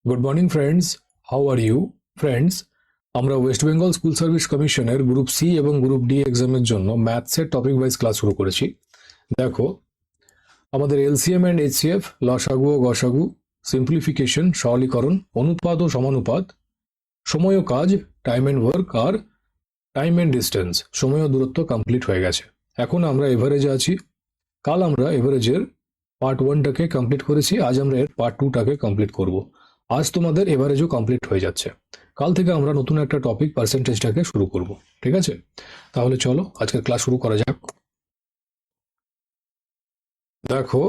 Good morning friends, how are you friends? আমরা West Bengal school service কমিশনের group C এবং group D এক্সামের জন্য ম্যাথসের টপিক ওয়াইজ ক্লাস শুরু করেছি। দেখো, আমাদের এলসিএম অ্যান্ড এইচসিএফ, লসাগু ও গসাগু, সিম্পলিফিকেশন, সরলীকরণ, অনুপাত ও সমানুপাত, সময় ও কাজ, টাইম অ্যান্ড ওয়ার্ক আর টাইম অ্যান্ড ডিস্টেন্স, সময় ও দূরত্ব কমপ্লিট হয়ে গেছে। এখন আমরা এভারেজে আছি। কাল আমরা এভারেজের পার্ট 1টাকে কমপ্লিট করেছি, আজ আমরা এর পার্ট 2টাকে কমপ্লিট করব। আজ তোমাদের এভারেজও কমপ্লিট হয়ে যাচ্ছে। কাল থেকে আমরা নতুন একটা টপিক পার্সেন্টেজটাকে শুরু করব, ঠিক আছে? তাহলে চলো আজকের ক্লাস শুরু করা যাক। দেখো,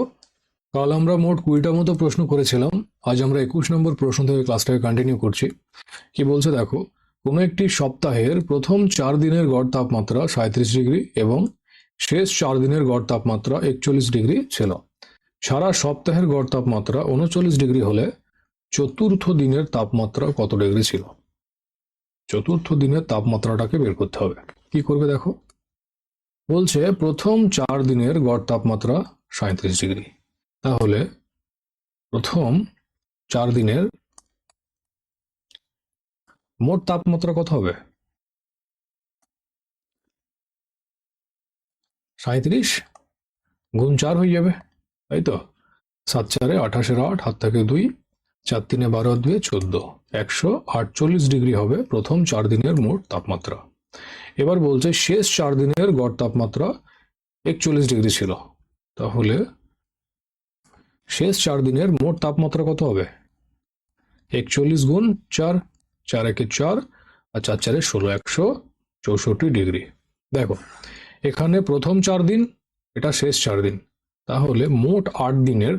কাল আমরা মোট 20টা মতো প্রশ্ন করেছিলাম। আজ আমরা 21 নম্বর প্রশ্ন থেকে ক্লাসটাকে কন্টিনিউ করছি। কি বলছে দেখো, কোনো একটি সপ্তাহের প্রথম 4 দিনের গড় তাপমাত্রা 37 ডিগ্রি এবং শেষ 4 দিনের গড় তাপমাত্রা 41 ডিগ্রি ছিল। সারা সপ্তাহের গড় তাপমাত্রা 39 ডিগ্রি হলে চতুর্থ দিনের তাপমাত্রা কত ডিগ্রি ছিল? চতুর্থ দিনের তাপমাত্রাটাকে বের করতে হবে। কি করবে দেখো, বলছে প্রথম 4 দিনের গড় তাপমাত্রা 37 ডিগ্রি। তাহলে প্রথম 4 দিনের মোট তাপমাত্রা কত হবে? 37 গুণ 4 হয়ে যাবে, তাই তো? 7 4 28 8, হাত থেকে 2, 4 3 12 2 14, 148 ডিগ্রি হবে প্রথম 4 দিনের মোট তাপমাত্রা। এবার বলছে শেষ 4 দিনের গড় তাপমাত্রা 41 ডিগ্রি ছিল। তাহলে শেষ 4 দিনের মোট তাপমাত্রা কত হবে? 41 গুণ 4, 4 1 4 আর 4 4 16, 164 ডিগ্রি। দেখো, এখানে প্রথম 4 দিন, এটা শেষ 4 দিন, তাহলে মোট 8 দিনের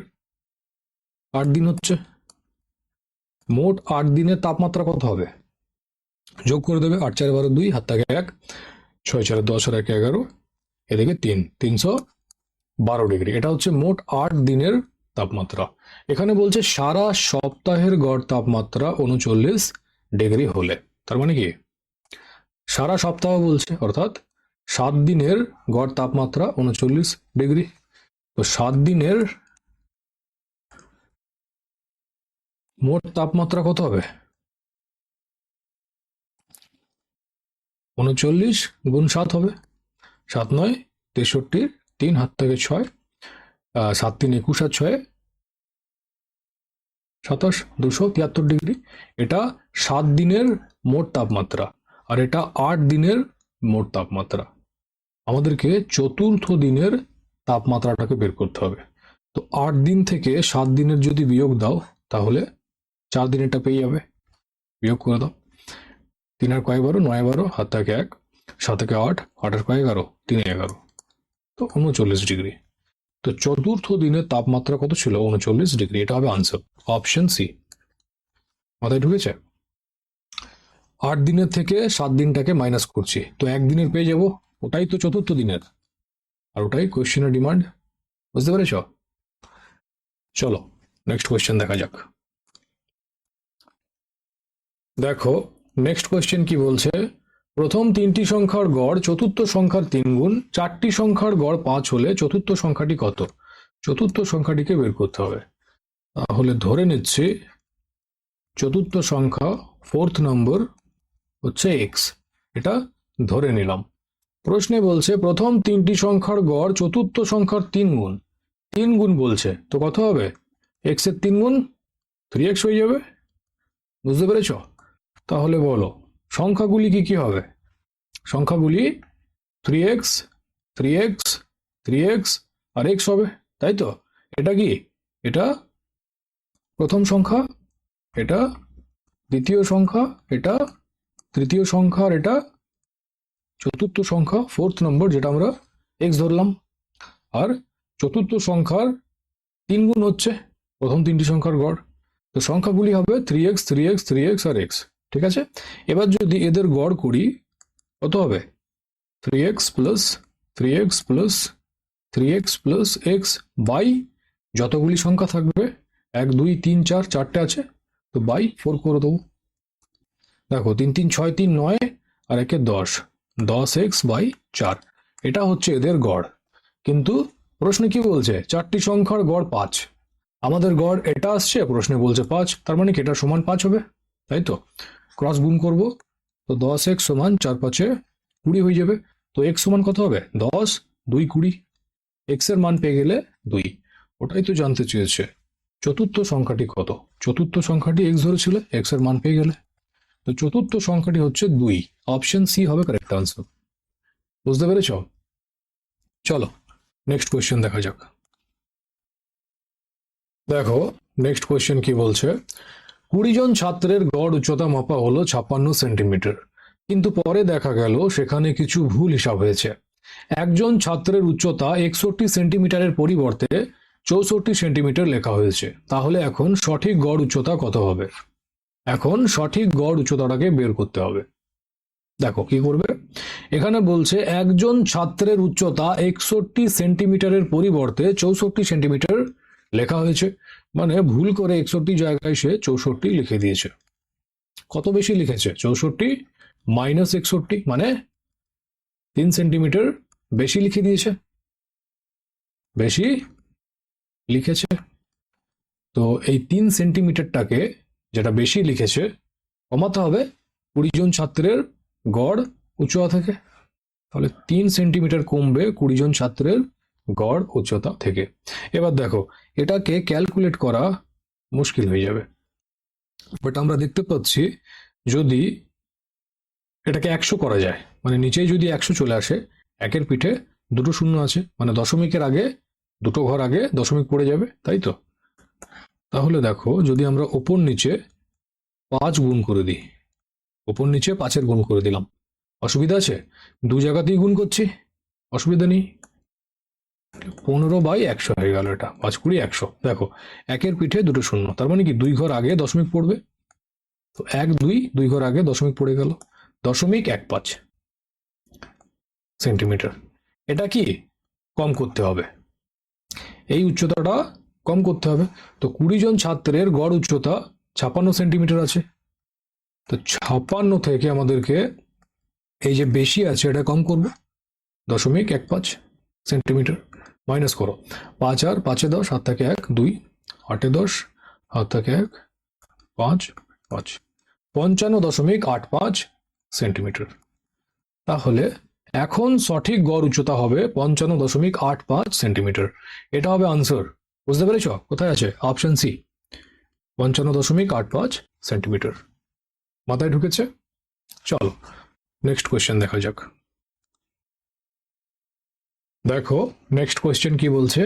8 দিন হচ্ছে। মোট 8 দিনের তাপমাত্রা কত হবে? যোগ করে দেবে, 8 4 12 2, হাত থেকে 1, 6 4 10 আর 1 11, এদিকে 3, 312 ডিগ্রি। এটা হচ্ছে মোট 8 দিনের তাপমাত্রা। এখানে বলছে সারা সপ্তাহের গড় তাপমাত্রা 39 ডিগ্রি হলে, তার মানে কি সারা সপ্তাহ বলছে, অর্থাৎ 7 দিনের গড় তাপমাত্রা 39 ডিগ্রি। তো 7 দিনের মোট তাপমাত্রা কত হবে? 39 গুণ 7 হবে, 7 9 63, 3 হাত থেকে 6, 7 3 21 আর 6 27, 273 ডিগ্রি। এটা 7 দিনের মোট তাপমাত্রা, আর এটা 8 দিনের মোট তাপমাত্রা। আমাদেরকে চতুর্থ দিনের তাপমাত্রাটাকে বের করতে হবে। তো 8 দিন থেকে 7 দিনের যদি বিয়োগ দাও, তাহলে 4 দিনেরটা পেয়ে যাবে। বিয়োগ করে দাও, 3 আর কয় 12, 9 12, হাত থেকে 1, 7 থেকে 8, 8 আর কয় 11, 3 11, তো 39 ডিগ্রি। তো চতুর্থ দিনের তাপমাত্রা কত ছিল? 39 ডিগ্রি। এটা হবে আনসার, অপশন সি। মাথায় ঢুকেছে? 8 দিনের থেকে 7 দিনটাকে মাইনাস করছি, তো 1 দিনের পেয়ে যাব, ওটাই তো চতুর্থ দিনের, আর ওটাই কোয়েশ্চেনের ডিমান্ড। বুঝতে পেরেছ? চলো নেক্সট কোয়েশ্চেন দেখা যাক। দেখো, নেক্সট কোয়েশ্চেন কি বলছে, প্রথম 3টি সংখ্যার গড় চতুর্থ সংখ্যার 3 গুণ, 4টি সংখ্যার গড় 5 হলে চতুর্থ সংখ্যাটি কত? চতুর্থ সংখ্যাটিকে বের করতে হবে। তাহলে ধরে নিচ্ছি চতুর্থ সংখ্যা, 4th নম্বর হচ্ছে এক্স, এটা ধরে নিলাম। প্রশ্নে বলছে প্রথম 3টি সংখ্যার গড় চতুর্থ সংখ্যার 3 গুণ। 3 গুণ বলছে, তো কত হবে? এক্স এর 3 গুণ 3x হয়ে যাবে। বুঝতে পেরেছ? তাহলে বলো সংখ্যাগুলি কি কি হবে? সংখ্যাগুলি 3x 3x 3x আর x হবে, তাই তো? এটা কি? এটা প্রথম সংখ্যা, এটা দ্বিতীয় সংখ্যা, এটা তৃতীয় সংখ্যা, আর এটা চতুর্থ সংখ্যা, 4th নম্বর, যেটা আমরা x ধরলাম। আর চতুর্থ সংখ্যার 3 গুণ হচ্ছে প্রথম 3টি সংখ্যার গড়। তো সংখ্যাগুলি হবে 3x 3x 3x আর x, ঠিক আছে? এবার যদি এদের গড় করি, কত হবে? 3x plus 3x plus 3x plus x by যতগুলি সংখ্যা থাকবে, 1 2 3 4, 4টে আছে, তো বাই 4 করে দেবো। দেখো 3 3 6 3 9 আর 1 10, 10x বাই 4, এটা হচ্ছে এদের গড়। কিন্তু প্রশ্নে কি বলছে? 4টি সংখ্যার গড় 5, আমাদের গড় এটা আসছে, প্রশ্নে বলছে 5, তার মানে কি এটা সমান 5 হবে, তাই তো? ক্রস গুণ করব, তো 10x সমান 4 5 20 হয়ে যাবে। তো x সমান কত হবে? 10 2 20। x এর মান পেয়ে গেলে 2। ওটাই তো জানতে চেয়েছে চতুর্থ সংখ্যাটি কত। চতুর্থ সংখ্যাটি x ধরেছিল, x এর মান পেয়ে গেলে। তো চতুর্থ সংখ্যাটি হচ্ছে 2। অপশন সি হবে কারেক্ট আনসার। বুঝতে পেরেছ? চলো নেক্সট কোয়েশ্চেন দেখা যাক। দেখো নেক্সট কোয়েশ্চেন কি বলছে, 20 জন ছাত্রের গড় উচ্চতা মাপা হলো 56 সেন্টিমিটার, কিন্তু পরে দেখা গেল সেখানে কিছু ভুল হিসাব হয়েছে। একজন ছাত্রের উচ্চতা 61 সেন্টিমিটারের পরিবর্তে 64 সেন্টিমিটার লেখা হয়েছে, তাহলে এখন সঠিক গড় উচ্চতা কত হবে? এখন সঠিক গড় উচ্চতাটাকে বের করতে হবে। দেখো কি করবে, এখানে বলছে একজন ছাত্রের উচ্চতা 61 সেন্টিমিটারের পরিবর্তে 64 সেন্টিমিটার লেখা হয়েছে, মানে ভুল করে 61 জায়গায় সে 64 লিখে দিয়েছে। কত বেশি লিখেছে? 64 মাইনাস 61, মানে 3 সেন্টিমিটার বেশি লিখে দিয়েছে, বেশি লিখেছে। তো এই 3 সেন্টিমিটারটাকে, যেটা বেশি লিখেছে, কমাতে হবে 20 জন ছাত্রের গড় উচ্চতা থেকে। তাহলে 3 সেন্টিমিটার কমবে 20 জন ছাত্রের গড় উচ্চতা থেকে। এবার দেখো এটাকে ক্যালকুলেট করা মুশকিল হয়ে যাবে, বাট আমরা দেখতে পাচ্ছি যদি এটাকে 100 করা যায়, মানে নিচেই যদি 100 চলে আসে, একের পিঠে দুটো শূন্য আছে, মানে দশমিকের আগে দুটো ঘর আগে দশমিক পড়ে যাবে, তাই তো? তাহলে দেখো যদি আমরা ওপর নিচে 5 গুণ করে দিই, ওপর নিচে 5-এর গুণ করে দিলাম, অসুবিধা আছে? দু জায়গাতেই গুণ করছি, অসুবিধা নেই। 15/100 হয়ে গেল, এটা 5 20 100। দেখো একের পিঠে দুটো শূন্য, তার মানে কি 2 ঘর আগে দশমিক পড়বে, তো 1 2 2 ঘর আগে দশমিক পড়ে গেল, 0.15 সেন্টিমিটার। এটা কি কম করতে হবে, এই উচ্চতাটা কম করতে হবে। তো 20 জন ছাত্রের গড় উচ্চতা 56 সেন্টিমিটার আছে, তো 56 থেকে আমাদেরকে এই যে বেশি আছে এটা কম করব, 0.15 সেন্টিমিটার। মাইনাস করো, 5 আর 5-এ 10, 7 থেকে 1 2, 8-এ 10, 7 থেকে 1 5 5, 55.85 সেন্টিমিটার। তাহলে এখন সঠিক গড় উচ্চতা হবে 55.85 সেন্টিমিটার। এটা হবে আনসার। বুঝতে পেরেছ? কোথায় আছে? Option C, 55.85 centimetre. মাথায় ঢুকেছে? চলো নেক্সট কোয়েশ্চেন দেখা যাক। দেখো নেক্সট কোয়েশ্চেন কি বলছে,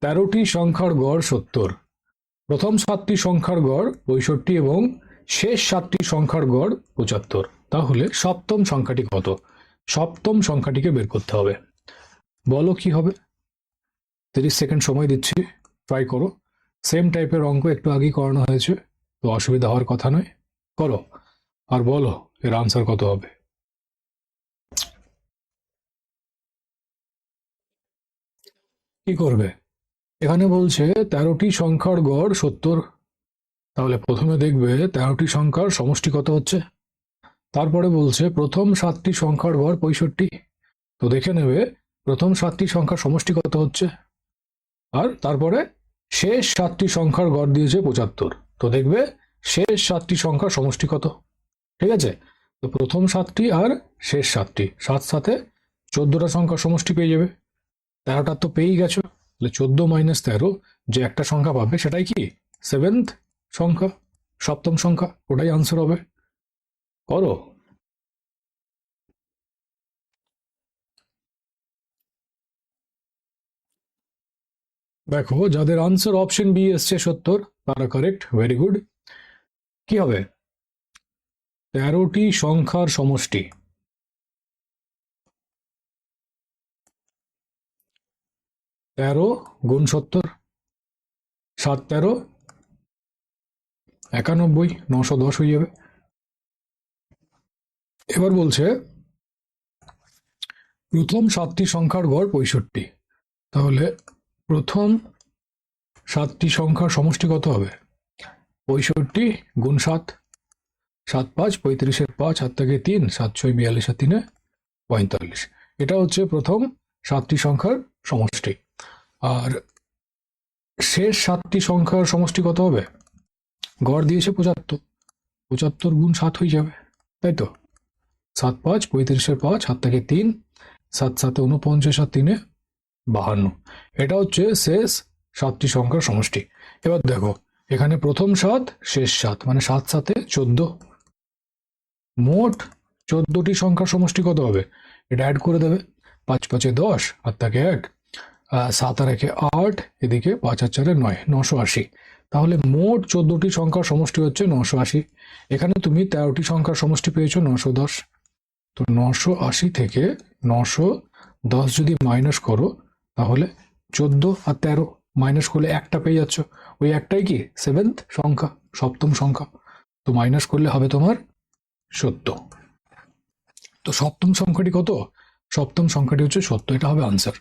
13টি সংখ্যার গড় 70, প্রথম 7টি সংখ্যার গড় 65 এবং শেষ 7টি সংখ্যার গড় 75, তাহলে সপ্তম সংখ্যাটি কত? সপ্তম সংখ্যাটিকে বের করতে হবে। বলো কি হবে? 30 সেকেন্ড সময় দিচ্ছি, ট্রাই করো। সেম টাইপের অঙ্ক একটু আগেই করানো হয়েছে, তো অসুবিধা হওয়ার কথা নয়, করো আর বলো এর আনসার কত হবে। কি করবে? এখানে বলছে 13টি সংখ্যার গড় 70, তাহলে প্রথমে দেখবে 13টি সংখ্যার সমষ্টি কত হচ্ছে। তারপরে বলছে প্রথম 7টি সংখ্যার গড় 65, তো দেখে নেবে প্রথম 7টি সংখ্যার সমষ্টি কত হচ্ছে। আর তারপরে শেষ 7টি সংখ্যার গড় দিয়েছে 75, তো দেখবে শেষ 7টি সংখ্যার সমষ্টি কত। ঠিক আছে? তো প্রথম 7টি আর শেষ 7টি, 7 সাথে 14টা সংখ্যার সমষ্টি পেয়ে যাবে। 13টা তো পেয়েই গেছো, তাহলে 14 মাইনাস 13 যে একটা সংখ্যা পাবে সেটাই কি সেভেন্থ সংখ্যা, সপ্তম সংখ্যা, ওটাই আনসার হবে। করো। দেখো যাদের আনসার অপশন বি এসছে 70, তারা কারেক্ট, ভেরি গুড। কি হবে? 13টি সংখ্যার সমষ্টি, 13 গুণ 70, 7 13 91, 910 হয়ে যাবে। এবার বলছে প্রথম 7টি সংখ্যার গড় 65, তাহলে প্রথম 7টি সংখ্যার সমষ্টি কত হবে? 65 গুণ 7, 7 5 35-এর 5, 7 থেকে 3, 7 6 42, আর 3 45। এটা হচ্ছে প্রথম 7টি সংখ্যার সমষ্টি। আর শেষ 7টি সংখ্যার সমষ্টি কত হবে? গড় দিয়েছে 75, 75 গুণ 7 হয়ে যাবে, তাই তো? 7 5 35-এর 5, হাত থেকে 3, 7 7 49 আর 3 52। এটা হচ্ছে শেষ 7টি সংখ্যার সমষ্টি। এবার দেখো এখানে প্রথম 7 শেষ 7 মানে 7 7 14, মোট 14টি সংখ্যার সমষ্টি কত হবে? এটা অ্যাড করে দেবে। 5 5 10, হাত থেকে 1, 7 আর 1 8, এদিকে 5 আর 4 9, 980। তাহলে মোট 14টি সংখ্যার সমষ্টি হচ্ছে 980। এখানে তুমি 13টি সংখ্যার সমষ্টি পেয়েছো 910। তো 980 থেকে 910 যদি মাইনাস করো তাহলে 14 আর 13 মাইনাস করলে একটা পেয়ে যাচ্ছ। ওই একটাই কি সেভেন্থ সংখ্যা, সপ্তম সংখ্যা। তো মাইনাস করলে হবে তোমার 70। তো সপ্তম সংখ্যাটি কত? সপ্তম সংখ্যাটি হচ্ছে 70, এটা হবে আনসার।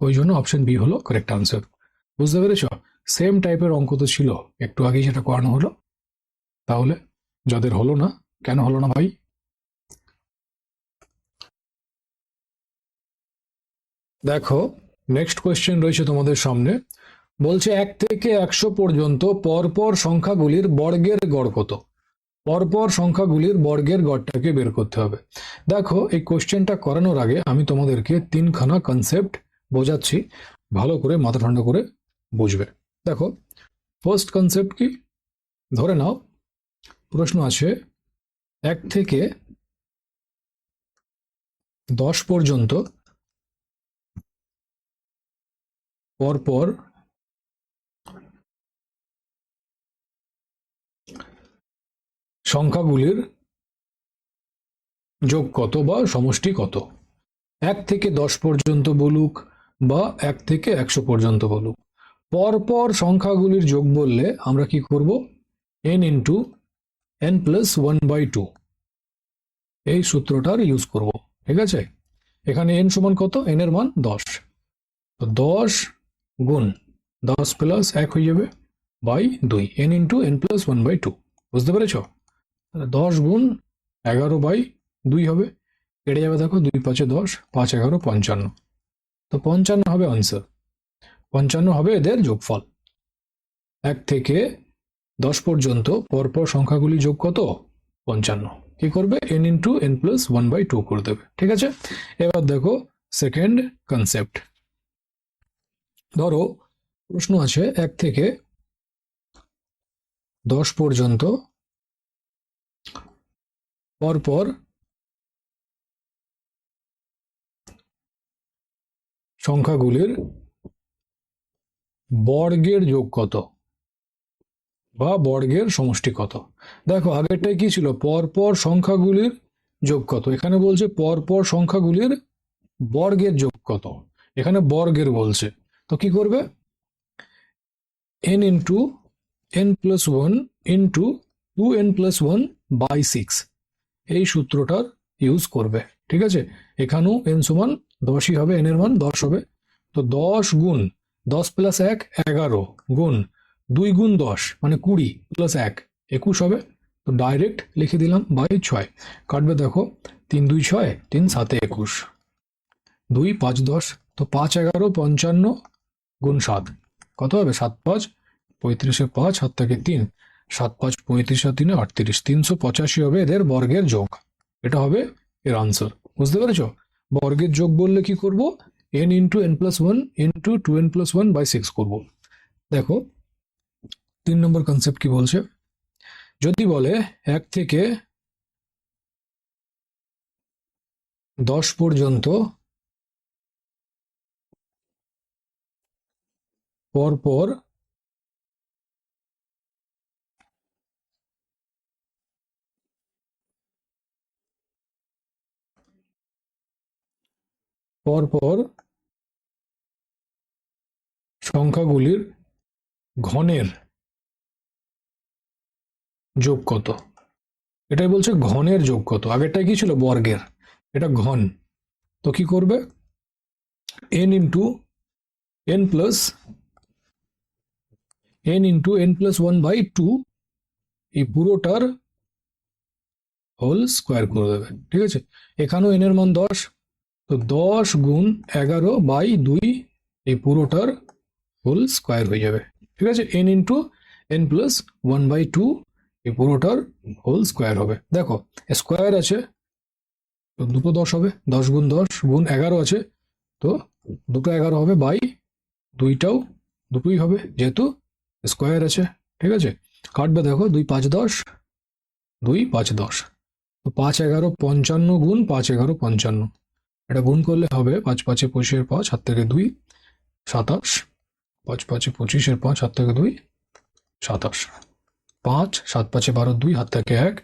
ওই জন্য অপশন বি হলো কারেক্ট আনসার। বুঝতে পেরেছ? সেম টাইপের অঙ্ক তো ছিল একটু আগে যেটা করানো হলো। তাহলে যাদের হলো না, কেন হলো না ভাই? দেখো নেক্সট কোয়েশ্চেন রয়েছে তোমাদের সামনে। বলছে 1 থেকে 100 পর্যন্ত পরপর সংখ্যাগুলির বর্গের গড় কত? পরপর সংখ্যাগুলির বর্গের গড়টাকে বের করতে হবে। দেখো এই কোশ্চেনটা করানোর আগে আমি তোমাদেরকে 3খানা কনসেপ্ট বোঝাচ্ছি, ভালো করে মাথা ঠান্ডা করে বুঝবে। দেখো ফার্স্ট কনসেপ্ট কি, ধরে নাও প্রশ্ন আছে 1 থেকে 10 পর্যন্ত পরপর সংখ্যাগুলির যোগ কত বা সমষ্টি কত। 1 থেকে 10 পর্যন্ত বলুক বা 1 থেকে 100 পর্যন্ত বলুক, পরপর সংখ্যাগুলির যোগ বললে আমরা কি করব? n ইন্টু n প্লাস 1/2 এই সূত্রটার ইউজ করব। ঠিক আছে? এখানে n সমান কত? n এর মান 10। তো 10 গুণ 10 প্লাস 1 হয়ে যাবে by 2, n into n plus 1/2। বুঝতে পেরেছ? 10 গুণ 11/2 হবে, কেটে যাবে। দেখো 2 5 10, 5 11 55। তো 55 হবে আনসার। 55 হবে এদের যোগফল। 1 থেকে 10 পর্যন্ত পরপর সংখ্যাগুলি যোগ কত? 55। কি করবে? n ইন্টু n প্লাস 1/2 করে দেবে। ঠিক আছে? এবার দেখো সেকেন্ড কনসেপ্ট। ধরো প্রশ্ন আছে 1 থেকে 10 পর্যন্ত পরপর সংখ্যাগুলির বর্গের যোগ কত বা বর্গের সমষ্টি কত। দেখো আগেরটাই কি ছিল? পরপর সংখ্যাগুলির যোগ কত। এখানে বলছে পরপর সংখ্যাগুলির বর্গের যোগ কত, এখানে বর্গের বলছে। তো কি করবে? n into n plus 1 into 2n plus 1/6 এই সূত্রটার ইউজ করবে। ঠিক আছে? এখানেও n সমান 10ই হবে, n এর মান 10 হবে। তো 10 গুণ 10 প্লাস 1 11 গুণ 2 গুণ 10 মানে 20 প্লাস 1 21 হবে। তো ডাইরেক্ট লিখে দিলাম বাই 6। কাটবে দেখো 3 2 6, 3 7 21, 2 5 10। তো 5 11 55 গুণ 7 কত হবে? 7 5 35-এর 5, হাত থেকে 3, 7 5 35 আর 3 38, 385 হবে এদের বর্গের যোগ। এটা হবে এর আনসার। বুঝতে পেরেছো? বর্গের যোগ বললে কি করব? n into n plus 1 into 2n plus 1/6 করবো। দেখো 3 নম্বর কনসেপ্ট কি বলছে। যদি বলে 1 থেকে 10 পর্যন্ত পরপর পরপর সংখ্যাগুলির ঘনের যোগ কত। এটাই বলছে ঘনের যোগ কত। আগেরটাই কি ছিল? বর্গের, এটা ঘন। তো কি করবে? n into n plus n plus 1/2 এই পুরোটার হোল স্কোয়ার করে দেবে। ঠিক আছে? এখানেও n এর মান 10। তো 10 গুণ 11/2 এই পুরোটার হোল স্কোয়ার হয়ে যাবে। ঠিক আছে, এন ইন্টু এন প্লাস 1/2 এই পুরোটার হোল স্কোয়ার হবে। দেখো স্কোয়ার আছে তো দুটো 10 হবে, 10 গুণ 10 গুণ 11 আছে তো দুটো 11 হবে, বাই দুইটাও দুটোই হবে যেহেতু স্কোয়ার আছে। ঠিক আছে, কাটবে দেখো 2 5 10, 2 5 10, তো 5 11 55 গুণ 5 11 55, এটা গুণ করলে হবে 5 5 25 5 হাত থেকে 2 27, 5 5 25 5 হাত থেকে 2 27, 5 7 5 12 2 হাত থেকে 1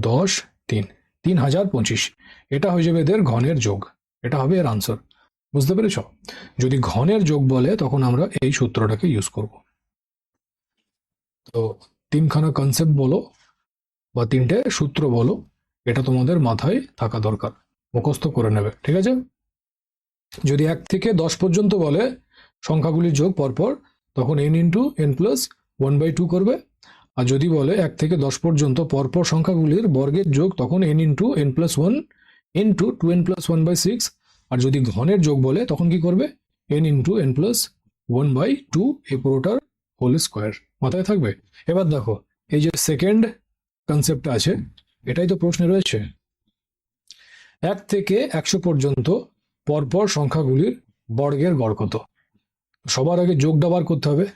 10 3 3025। এটা হয়ে যাবে এদের ঘনের যোগ, এটা হবে এর আনসার। বুঝতে পেরেছ? যদি ঘনের যোগ বলে তখন আমরা এই সূত্রটাকে ইউজ করব। তো তিনখানা কনসেপ্ট বলো বা তিনটে সূত্র বলো, এটা তোমাদের মাথায় থাকা দরকার, মুখস্থ করে নেবে। ঠিক আছে, যদি 1 থেকে 10 পর্যন্ত বলে সংখ্যাগুলির যোগ পরপর, তখন n ইন্টু এন প্লাস 1/2 করবে। আর যদি বলে 1 থেকে 10 পর্যন্ত পরপর সংখ্যাগুলির বর্গের যোগ, তখন n into N plus 1 into 2n plus 1/6। আর যদি ঘনের যোগ বলে তখন কি করবে, n ইন্টু এন প্লাস 1/2 এই পুরোটার হোল স্কোয়ার। মাথায় থাকবে। এবার দেখো এই যে সেকেন্ড কনসেপ্ট আছে, এটাই তো প্রশ্নে রয়েছে। 1 থেকে 100 পর্যন্ত পরপর সংখ্যাগুলির বর্গের গড় কত? সবার আগে যোগটা বার করতে হবে।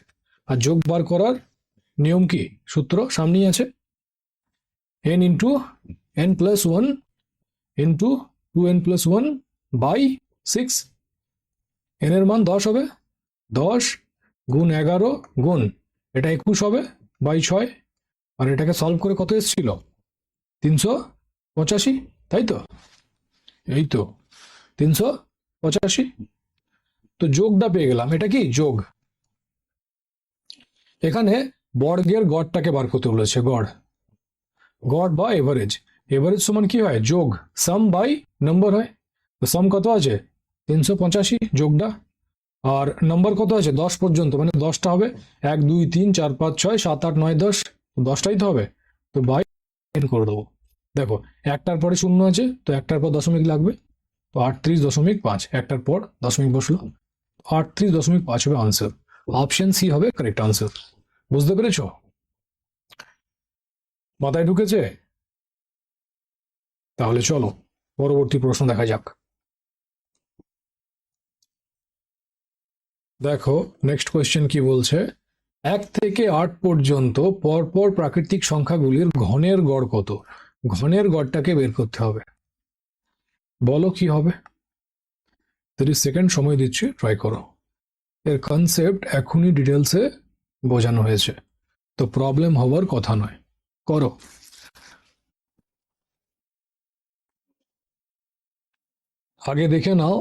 আর যোগ বার করার নিয়ম কি, সূত্র সামনেই আছে, n into N plus 1 into 2n plus 1/6। n এর মান 10 হবে, 10 গুণ 11 গুণ এটা 21 হবে বাই 6। আর এটাকে সলভ করে কত এসেছিল, 385, তাই তো? এই তো 385। তো যোগটা পেয়ে গেলাম, এটা কি যোগ। এখানে বর্গের গড়টাকে বার করতে বলেছে, গড়, গড় বা এভারেজ। এভারেজ সমান কি হয়, যোগ, সাম বাই নম্বর হয়। তো সাম কত আছে 385 যোগটা, আর নম্বর কত আছে 10 পর্যন্ত, মানে 10টা হবে, 1 2 3 4 5 6 7 8 9 10, 10টাই তো হবে। তো বাই করে দেবো। দেখো একটার পরে শূন্য আছে তো একটার পর দশমিক লাগবে, তো 38.5, একটার পর দশমিক বসলো, 38.5 হবে আনসার। অপশন সি হবে কারেক্ট আনসার। বুঝতে পেরেছ? মাথায় ঢুকেছে? তাহলে চলো পরবর্তী প্রশ্ন দেখা যাক। দেখো নেক্সট কোয়েশ্চেন কি বলছে, 1 থেকে 8 পর্যন্ত পরপর প্রাকৃতিক সংখ্যাগুলির ঘনের গড় কত? ঘনের গড়টাকে বের করতে হবে। বলো কি হবে। 30 সেকেন্ড সময় দিচ্ছি, ট্রাই করো। এর কনসেপ্ট এখনই ডিটেলসে বোঝানো হয়েছে, তো প্রবলেম হওয়ার কথা নয়, করো। আগে দেখে নাও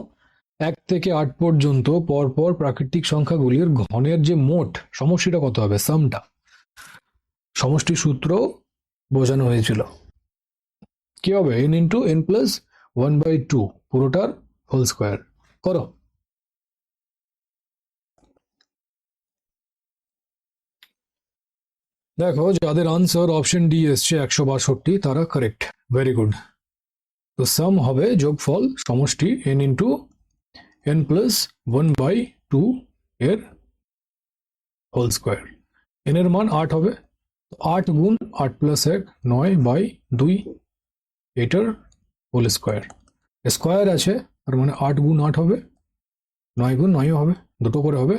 1 থেকে 8 পর্যন্ত পরপর প্রাকৃতিক সংখ্যাগুলির ঘনের যে মোট সমষ্টিটা কত হবে, সামটা। সমষ্টি সূত্র বোঝানো হয়েছিল, কি হবে, n ইন্টু এন প্লাস 1/2 পুরোটার হোল স্কোয়ার। করো। দেখো যাদের আনসার অপশন ডি এসছে 162, তারা কারেক্ট, ভেরি গুড। তো সাম হবে যোগফল সমষ্টি n ইন্টু এন প্লাস 1/2 এর হোল স্কোয়ার। n এর মান 8 হবে, 8 গুণ 8 প্লাস 1 9/2 এটার হোল স্কোয়ার। স্কোয়ার আছে তার মানে 8 গুণ 8 হবে, 9 গুণ 9 হবে, দুটো করে হবে,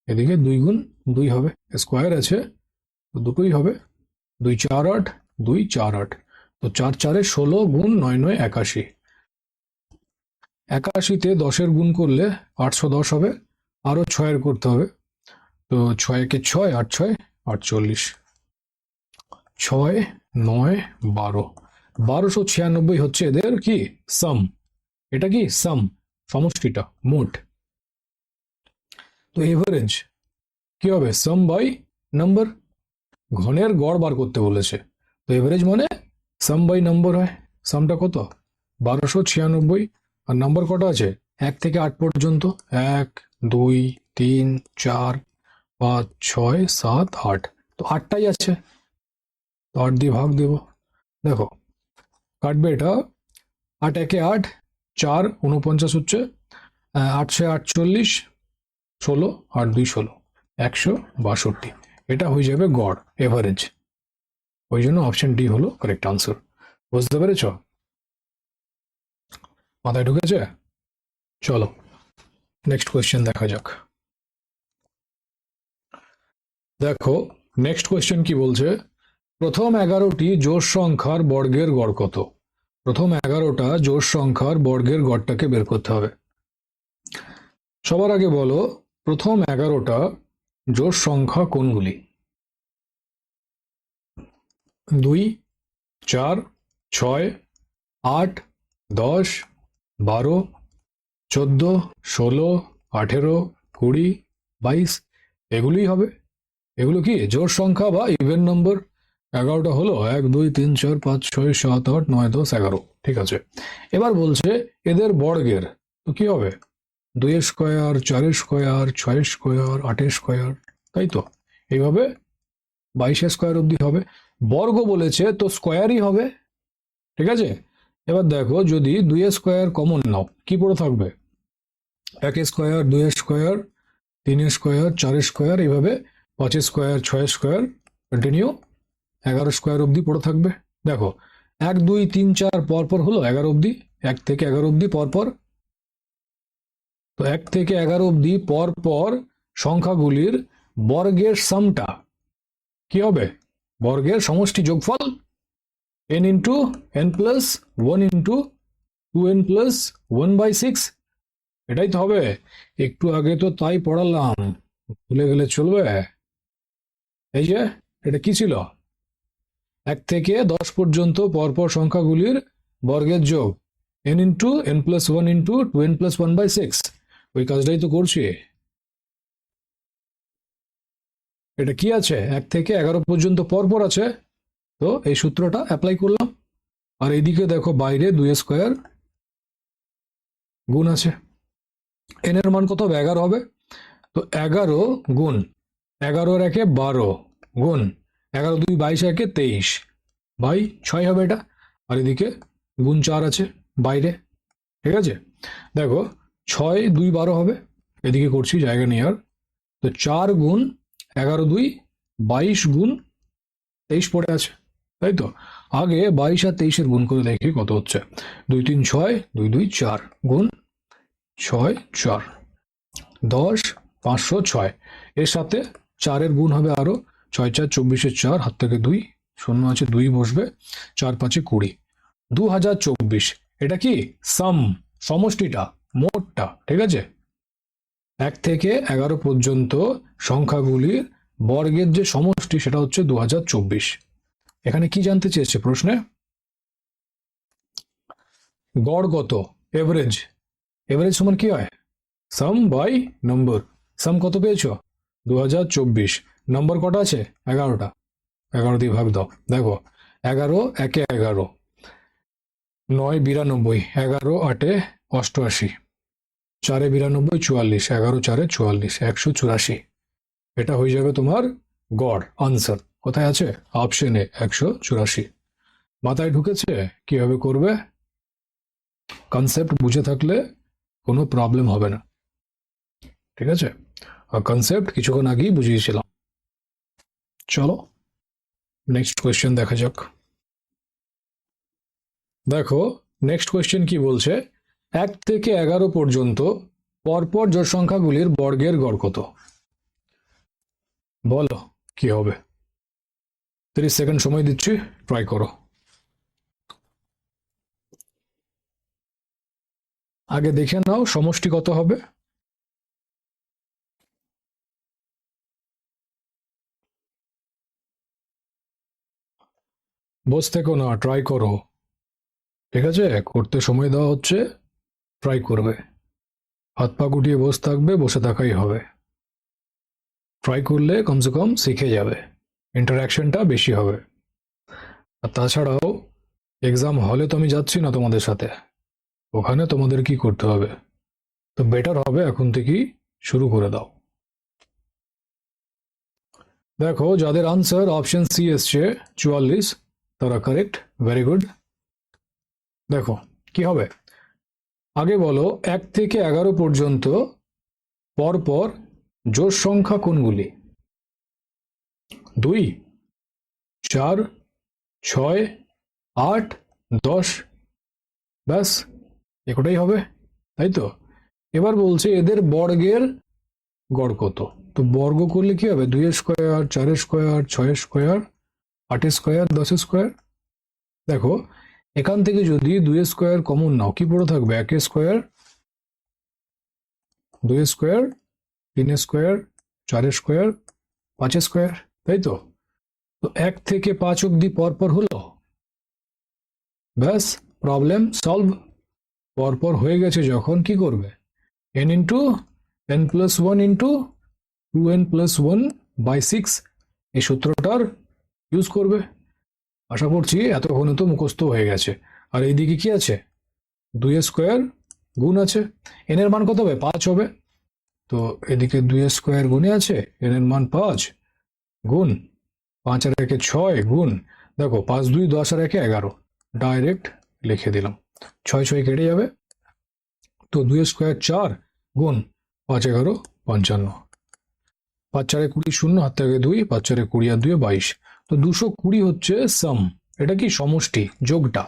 এদিকে 2 গুণ 2 হবে, স্কোয়ার আছে তো দুটোই হবে, 2 4 8 2 4 8, তো 4 4 16 গুণ 9 9 81। 81তে 10-এর গুণ করলে 810 হবে, আরো 6-এর করতে হবে, তো 6 কে 6 8 6 48, 6 9 12, 1296 হচ্ছে এদের কি সাম। এটা কি সাম, সমষ্টিটা মোট। তো এভারেজ কি হবে, সাম বাই নাম্বার, ঘনের গড় বার করতে বলেছে, তো এভারেজ মানে সাম বাই নম্বর হয়। সামটা কত 1296, আর নাম্বার কটা আছে 1 থেকে 8 পর্যন্ত, 1 2 3 4 5 6 7 8, তো 8টাই আছে, তো 8 দিয়ে ভাগ দেব। দেখো কাটবে এটা, 8 একে 8, 4 49 হচ্ছে, 8 6 48, 16 আর 2 16, 162। এটা হয়ে যাবে গড়, এভারেজ। ওই জন্য অপশন ডি হলো কারেক্ট আনসার। বুঝতে পেরেছ? মাথায় ঢুকেছে? চলো নেক্সট কোয়েশ্চেন দেখা যাক। দেখো নেক্সট কোয়েশ্চেন কি বলছে, প্রথম 11টি জোড় সংখ্যার বর্গের গড় কত? প্রথম 11টা জোড় সংখ্যার বর্গের গড়টাকে বের করতে হবে। সবার আগে বলো প্রথম 11টা জোড় সংখ্যা কোনগুলি? 2, 4, 6, 8, 10, 12, 14, 16, 18, 20, 22, এগুলোই হবে। এগুলো কি জোড় সংখ্যা বা ইভেন নম্বর? 11টা হলো 1 2 3 4 5 6 7 8 9 10 11। ঠিক আছে, এবার বলছে এদের বর্গের, তো কি হবে? 2 স্কোয়ার, 4 স্কোয়ার, 6 স্কোয়ার, 8 স্কোয়ার, তাই তো? এইভাবে 22 স্কোয়ার অবধি হবে। বর্গ বলেছে তো স্কোয়ারই হবে। ঠিক আছে, এবার দেখো যদি 2 স্কোয়ার কমন নাও কি পড়ে থাকবে? 1 স্কোয়ার, 2 স্কোয়ার, 3 স্কোয়ার, 4 স্কোয়ার, এইভাবে 5 স্কোয়ার, 6 স্কোয়ার, কন্টিনিউ 11 স্কোয়ার অবধি পড়ে থাকবে। দেখো 1 2 3 4 পরপর হলো 11 অবধি, 1 থেকে 11 অবধি পরপর। তো 1 থেকে 11 অবধি পরপর সংখ্যাগুলির বর্গের সামটা কি হবে? বর্গের সমষ্টি যোগফল n into n plus 1 into 2n plus 1/6, এটাই তো হবে। একটু আগে তো তাই পড়ালাম, ভুলে গেলে চলবে? এই যে এটা কি ছিল? 1 থেকে 10 পর্যন্ত পরপর সংখ্যাগুলির বর্গের যোগ n into n plus 1 into 2n plus 1/6, ওই কাজটাই তো করছি। এটা কি আছে? 1 থেকে 11 পর্যন্ত পরপর আছে, তো এই সূত্রটা অ্যাপ্লাই করলাম। আর এইদিকে দেখো বাইরে 2 স্কোয়ার গুণ আছে, n এর মান কত হবে? 11 হবে। তো 11 গুণ 11 একে 12 গুণ 11 2 22 একে 23 বাই 6 হবে এটা। আর এদিকে গুণ 4 আছে বাইরে। ঠিক আছে, দেখো 6 2 12 হবে, এদিকে করছি জায়গা নিয়ে। আর তো 4 গুণ 11 2 22 গুণ 23 পড়ে আছে, তাই তো? আগে 22 আর 23 এর গুণ করে দেখি কত হচ্ছে। 2 3 6, 2 2 4 গুণ 6 4, 10 506। এর সাথে 4 এর গুণ হবে আরো, 6 4 24 4, হাত থেকে 2 শূন্য আছে, 2 বসবে, 4 5 20, 2024। এটা কি সাম, সমষ্টিটা, মোটটা। ঠিক আছে, 1 থেকে 11 পর্যন্ত সংখ্যাগুলির বর্গের যে সমষ্টি সেটা হচ্ছে 2024। এখানে কি জানতে চেয়েছে প্রশ্নে? গড় কত, এভারেজ। এভারেজ সমান কি হয়? সাম বাই নম্বর। সাম কত পেয়েছো? 2024। নম্বর কটা আছে? 11টা। 11 দিয়ে ভাগ দাও। দেখো 11 একে 11, 9 92, 11 8 88, 4 92 44, 11 4 44, 184। এটা হয়ে যাবে তোমার গড় আনসার। কোথায় আছে? অপশনে 184। মাথায় ঢুকেছে কিভাবে করবে? কনসেপ্ট বুঝে থাকলে কোনো প্রবলেম হবে না। ঠিক আছে, আর কনসেপ্ট কিছুক্ষণ আগেই বুঝিয়েছিলাম। চলো নেক্সট কোয়েশ্চেন দেখা যাক। দেখো নেক্সট কোয়েশ্চেন কি বলছে, 1 থেকে 11 পর্যন্ত পরপর জোড় সংখ্যাগুলির বর্গের গড় কত? বলো কি হবে? 30 সেকেন্ড সময় দিচ্ছি, ট্রাই করো। আগে দেখে নাও সমষ্টি কত হবে। বসে থেকো না, ট্রাই করো। ঠিক আছে, করতে সময় দেওয়া হচ্ছে, ট্রাই করবে। হাত পা গুটিয়ে বসে থাকবে, বসে থাকাই হবে। ট্রাই করলে কমসে কম শিখে যাবে, ইন্টারাকশনটা বেশি হবে। আর তাছাড়াও এক্সাম হলে তো আমি যাচ্ছি না তোমাদের সাথে, ওখানে তোমাদের কি করতে হবে, তো বেটার হবে এখন থেকেই শুরু করে দাও। দেখো যাদের আনসার অপশন সি এসছে 44, তারা কারেক্ট, ভেরি গুড। দেখো কি হবে, আগে বলো 1 থেকে 11 পর্যন্ত পরপর জোড় সংখ্যা কোনগুলি? 2, 4, 6, 8, 10। ব্যাস, একটাই হবে, তাই তো? এবার বলছে এদের বর্গের গড় কত। তো বর্গ করলে কি হবে? 2 square, 4 square, 6 square, 8 square, 10 square. দেখো এখান থেকে যদি 2 স্কোয়ার কমন নাও, কি পড়ে থাকবে? 1 square, 2 square, 3 square, 4 square, 5 square, তাই তো? তো 1 থেকে 5 অব্দি পরপর হলো, ব্যাস প্রবলেম সলভ। পরপর হয়ে গেছে যখন, কি করবে? n into n plus 1 into 2n plus 1 by 6 এই সূত্রটার ইউজ করবে। আশা করছি এতক্ষণে তো মুখস্থ হয়ে গেছে। আর এইদিকে কি আছে? 2 স্কোয়ার গুণ আছে, n এর মান কত হবে? 5 হবে। তো এদিকে 2 স্কোয়ার গুণে আছে, n এর মান 5 গুণ 5 আর 1 6 গুণ, দেখো 5 2 10 আর 1 11, ডাইরেক্ট লিখে দিলাম। 6 6 কেটে যাবে, তো 2 স্কোয়ার 4 গুণ 5 11 55, 5 4 20 শূন্য, হাত থেকে 2, 5 4 20 আর 2 22। তো 220 হচ্ছে সাম। এটা কি? সমষ্টি, যোগটা।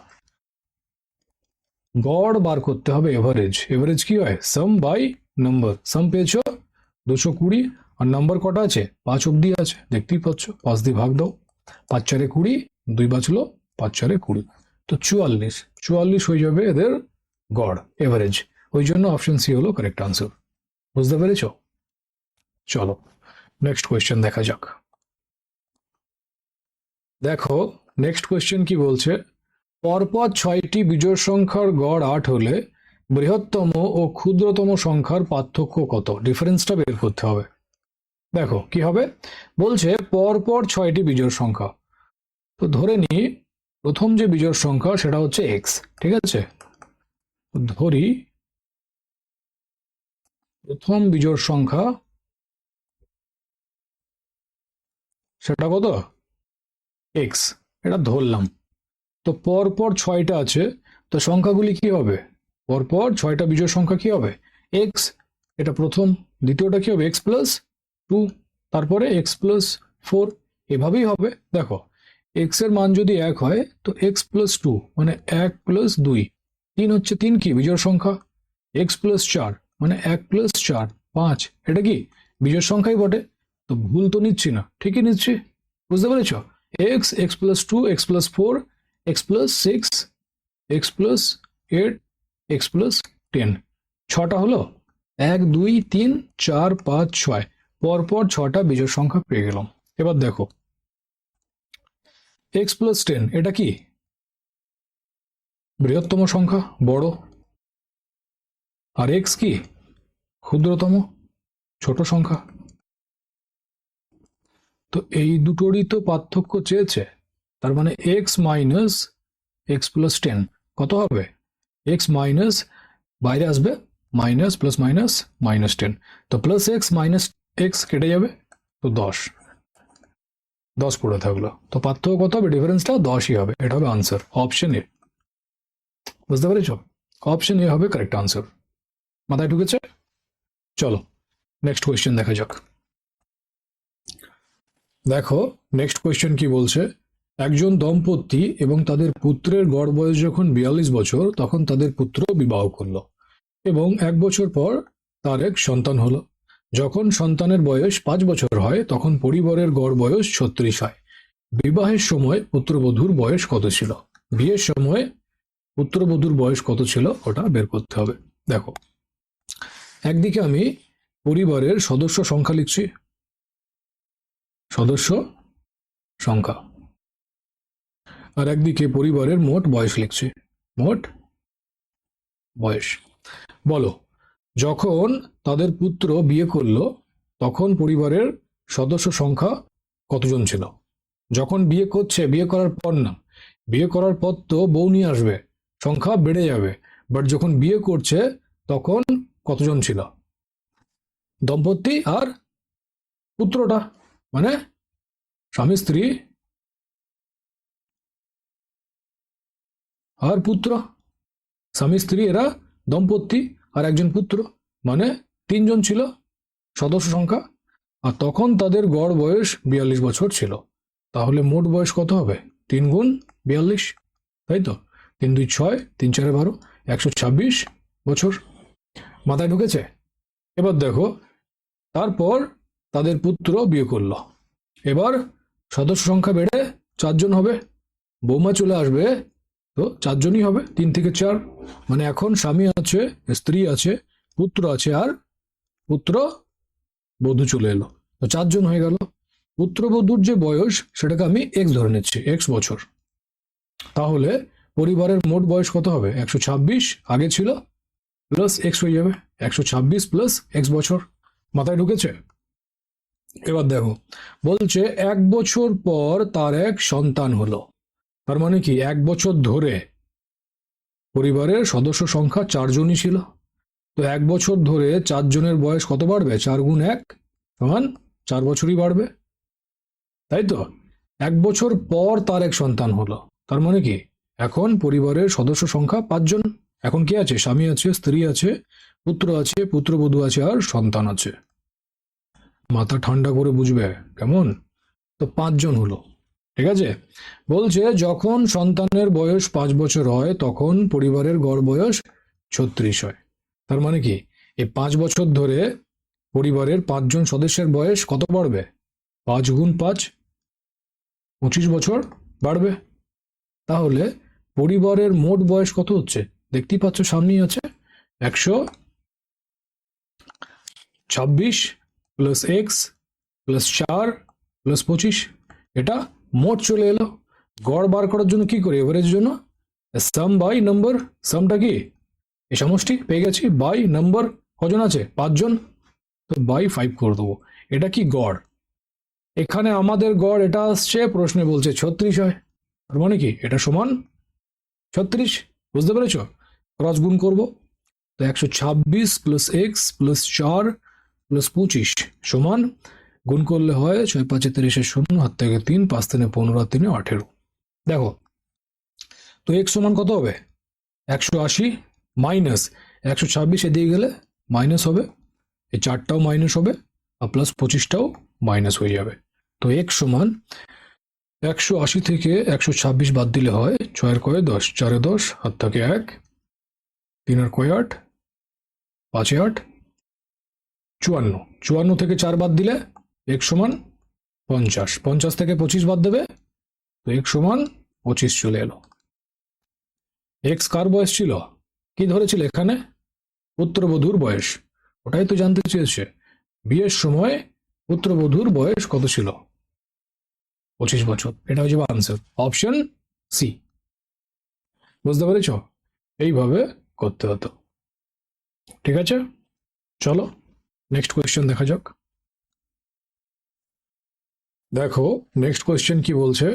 গড় বার করতে হবে এভারেজ। এভারেজ কি হয়? সাম বাই নাম্বার। সাম পেয়েছো 220, আর নাম্বার কটা আছে? 5 অব্দি আছে, দেখতেই পাচ্ছ। 5 দিয়ে ভাগ দাও, 5 4 20, 2 বাঁচলো, 5 4 20, তো 44 হয়ে যাবে এদের গড়, এভারেজ। ওই জন্য অপশন সি হলো কারেক্ট আনসার। বুঝতে পেরেছ? চলো নেক্সট কোয়েশ্চেন দেখা যাক। দেখো নেক্সট কোয়েশ্চেন কি বলছে, পরপর 6টি বিজোড় সংখ্যার গড় 8 হলে বৃহত্তম ও ক্ষুদ্রতম সংখ্যার পার্থক্য কত? ডিফারেন্সটা বের করতে হবে। দেখো কি হবে, বলছে পরপর 6টি বিজোড় সংখ্যা। তো ধরে নি প্রথম যে বিজোড় সংখ্যা সেটা হচ্ছে এক্স, ঠিক আছে? ধরি প্রথম বিজোড় সংখ্যা সেটা কত? এক্স, এটা ধরলাম। তো পরপর 6টা আছে, তো সংখ্যাগুলি কি হবে? পরপর 6টা বিজোড় সংখ্যা কি হবে? এক্স, এটা প্রথম। দ্বিতীয়টা কি হবে? এক্স প্লাস 2, তারপরে এক্স প্লাস 4, এভাবেই হবে। দেখো এক্স এর মান যদি 1 হয়, তো এক্স প্লাস 2 মানে 1 প্লাস 2, 3 হচ্ছে 3 কি? বিজোড় সংখ্যা। এক্স প্লাস 4 মানে 1 প্লাস 4 5, এটা কি? বিজোড় সংখ্যাই বটে। তো ভুল তো নিচ্ছি না, ঠিকই নিচ্ছি। বুঝতে পেরেছ? X, x plus 2, x plus 4, x plus 6, x plus 8, x plus 10, 6টা হলো। 1 2 3 4 5 6, পরপর 6টা বিজোড় সংখ্যা পেয়ে গেলাম। এবার দেখো এক্স প্লাস 10 এটা কি? বৃহত্তম সংখ্যা, বড়। আর এক্স কি? ক্ষুদ্রতম, ছোট সংখ্যা। তো এই দুটোরই তো পার্থক্য চেয়েছে, তার মানে এক্স মাইনাস এক্স প্লাস 10 কত হবে? এক্স মাইনাস, বাইরে আসবে মাইনাস, প্লাস মাইনাস মাইনাস 10, তো প্লাস এক্স মাইনাস এক্স কেটে যাবে, তো 10 পড়ে থাকলো। তো পার্থক্য কত হবে? ডিফারেন্সটা 10ই হবে। এটা হবে আনসার, অপশন এ। বুঝতে পেরেছ? অপশন এ হবে কারেক্ট আনসার। মাথায় ঢুকেছে? চলো নেক্সট কোয়েশ্চেন দেখা যাক। দেখো নেক্সট কোয়েশ্চেন কি বলছে, একজন দম্পতি এবং তাদের পুত্রের গড় বয়স যখন 42 বছর, তখন তাদের পুত্র বিবাহ করলো এবং 1 বছর পর তার এক সন্তান হলো। যখন সন্তানের বয়স 5 বছর হয়, তখন পরিবারের গড় বয়স 36 হয়। বিবাহের সময় পুত্রবধূর বয়স কত ছিল? বিয়ের সময় পুত্রবধূর বয়স কত ছিল ওটা বের করতে হবে। দেখো একদিকে আমি পরিবারের সদস্য সংখ্যা লিখছি, সদস্য সংখ্যা, আর একদিকে পরিবারের মোট বয়স লিখছি, মোট বয়স। বলো যখন তাদের পুত্র বিয়ে করলো তখন পরিবারের সদস্য সংখ্যা কতজন ছিল? যখন বিয়ে করছে, বিয়ে করার পর না, বিয়ে করার পর তো বউ নিয়ে আসবে, সংখ্যা বেড়ে যাবে। বাট যখন বিয়ে করছে তখন কতজন ছিল? দম্পতি আর পুত্রটা, মানে স্বামী স্ত্রী আর পুত্র। স্বামী স্ত্রী এরা দম্পতি, আর একজন পুত্র, মানে 3 জন ছিল। সদস্য সংখ্যা, আর তখন তাদের গড় বয়স 42 বছর ছিল। তাহলে মোট বয়স কত হবে? 3 গুণ 42, তাই তো? 3 2 6, 3 4 12, 126 বছর। মাথায় ঢুকেছে? এবার দেখো, তারপর তাদের পুত্র বিয়ে করলো। এবার সদস্য সংখ্যা বেড়ে 4 জন হবে, বৌমা চলে আসবে, তো 4 জনই হবে, 3 থেকে 4। মানে এখন স্বামী আছে, স্ত্রী আছে, পুত্র আছে, আর পুত্র বধূ চলে এলো, তো 4 জন হয়ে গেল। পুত্রবধূর যে বয়স সেটাকে আমি এক্স ধরে নিচ্ছি, এক্স বছর। তাহলে পরিবারের মোট বয়স কত হবে? 126 আগে ছিল, প্লাস এক্স হয়ে যাবে, 126 প্লাস এক্স বছর। মাথায় ঢুকেছে? এবার দেখো, বলছে 1 বছর পর তার এক সন্তান হলো। তার মানে কি, 1 বছর ধরে পরিবারের সদস্য সংখ্যা 4 জনই ছিল। তো 1 বছর ধরে 4 জনের বয়স কত বাড়বে? 4 গুণ 1 সমান 4 বছরই বাড়বে, তাই তো? 1 বছর পর তার এক সন্তান হলো, তার মানে কি, এখন পরিবারের সদস্য সংখ্যা 5 জন। এখন কি আছে? স্বামী আছে, স্ত্রী আছে, পুত্র আছে, পুত্রবধূ আছে, আর সন্তান আছে। মাথা ঠান্ডা করে বুঝবে, কেমন? তো 5 জন হলো, ঠিক আছে? বলছে যখন সন্তানের বয়স 5 বছর হয় তখন পরিবারের গড় বয়স 36 হয়। তার মানে কি, এই 5 বছর ধরে পরিবারের 5 জন সদস্যের বয়স কত বাড়বে? 5 গুণ 5, 25 বছর বাড়বে। তাহলে পরিবারের মোট বয়স কত হচ্ছে? দেখতেই পাচ্ছ, সামনেই আছে, 126 প্লাস এক্স প্লাস 4 প্লাস 25। এটা মোট চলে এলো। গড় বার করার জন্য কি করি? এভারেজের জন্য সাম বাই নাম্বার। সামটা কি? এই সমষ্টি পেয়ে গেছি, বাই নাম্বার। কজন আছে? 5 জন, তো বাই 5 করে দেবো। এটা কি? গড়। এখানে আমাদের গড় এটা আসছে, প্রশ্নে বলছে 36 হয়, তার মানে কি, এটা সমান 36। বুঝতে পেরেছ? ক্রস গুণ করবো, তো 126 প্লাস এক্স প্লাস 4 প্লাস 25 সমান, গুণ করলে হয় 6 5 30 শূন্য, হাত থেকে 3, 5 3 15, 3 18। দেখো তো এক্স সমান কত হবে? 180 মাইনাস 126, এদিকে গেলে মাইনাস হবে, এই 4টাও মাইনাস হবে, আর প্লাস 25টাও মাইনাস হয়ে যাবে। তো এক্স সমান 180 থেকে 126 বাদ দিলে হয় 6 কয়ে 10, 4 10, হাত থেকে 1, 3 কয়ে 8, 5 8, 54। 54 থেকে 4 বাদ দিলে এক্স সমান 50। 50 থেকে 25 বাদ দেবে, তো এক্স সমান 25 চলে এলো। এক্স কার বয়স ছিল? কি ধরেছিল এখানে? পুত্রবধূর বয়স। ওটাই তো জানতে চেয়েছে, বিয়ের সময় পুত্রবধূর বয়স কত ছিল? 25 বছর। এটা হচ্ছে আনসার, অপশন সি। বুঝতে পেরেছ? এইভাবে করতে হতো, ঠিক আছে? চলো নেক্সট কোয়েশ্চেন দেখা যাক। দেখো নেক্সট কোয়েশ্চেন কি বলছে,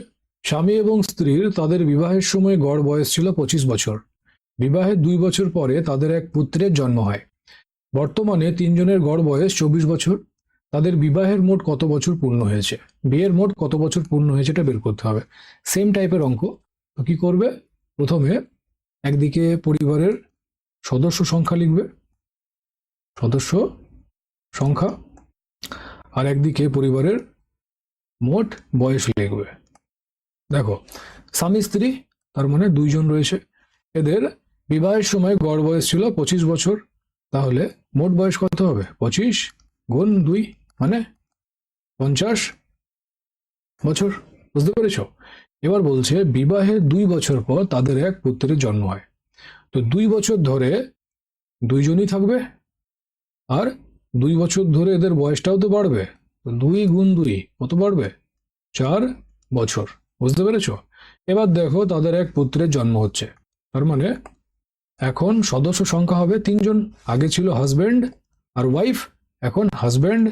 স্বামী এবং স্ত্রীর তাদের বিবাহের সময় গড় বয়স ছিল 25 বছর। বিবাহের 2 বছর পরে তাদের এক পুত্রের জন্ম হয়। বর্তমানে 3 জনের গড় বয়স 24 বছর। তাদের বিবাহের মোট কত বছর পূর্ণ হয়েছে? বিয়ের মোট কত বছর পূর্ণ হয়েছে এটা বের করতে হবে। সেম টাইপের অঙ্ক। তো কি করবে? প্রথমে একদিকে পরিবারের সদস্য সংখ্যা লিখবে, সদস্য সংখ্যা, আর একদিকে পরিবারের মোট বয়স লিখবে। দেখো স্বামী স্ত্রী, তার মানে 2 জন রয়েছে, এদের বিবাহের সময় গড় বয়স ছিল 25 বছর। তাহলে মোট বয়স কত হবে? 25 গুণ 2 মানে 50 বছর। বুঝতে পেরেছ? এবার বলছে বিবাহের 2 বছর পর তাদের এক পুত্রের জন্ম হয়। তো 2 বছর ধরে 2 জনই থাকবে, আর 2 বছর ধরে এদের বয়সটাও তো বাড়বে। 2 গুণ 2 কত বাড়বে? 4 বছর। বুঝতে পেরেছ? এবার দেখো তাদের এক পুত্রের জন্ম হচ্ছে, তার মানে এখন সদস্য সংখ্যা হবে 3 জন। আগে ছিল হাজব্যান্ড আর ওয়াইফ, এখন হাজব্যান্ড,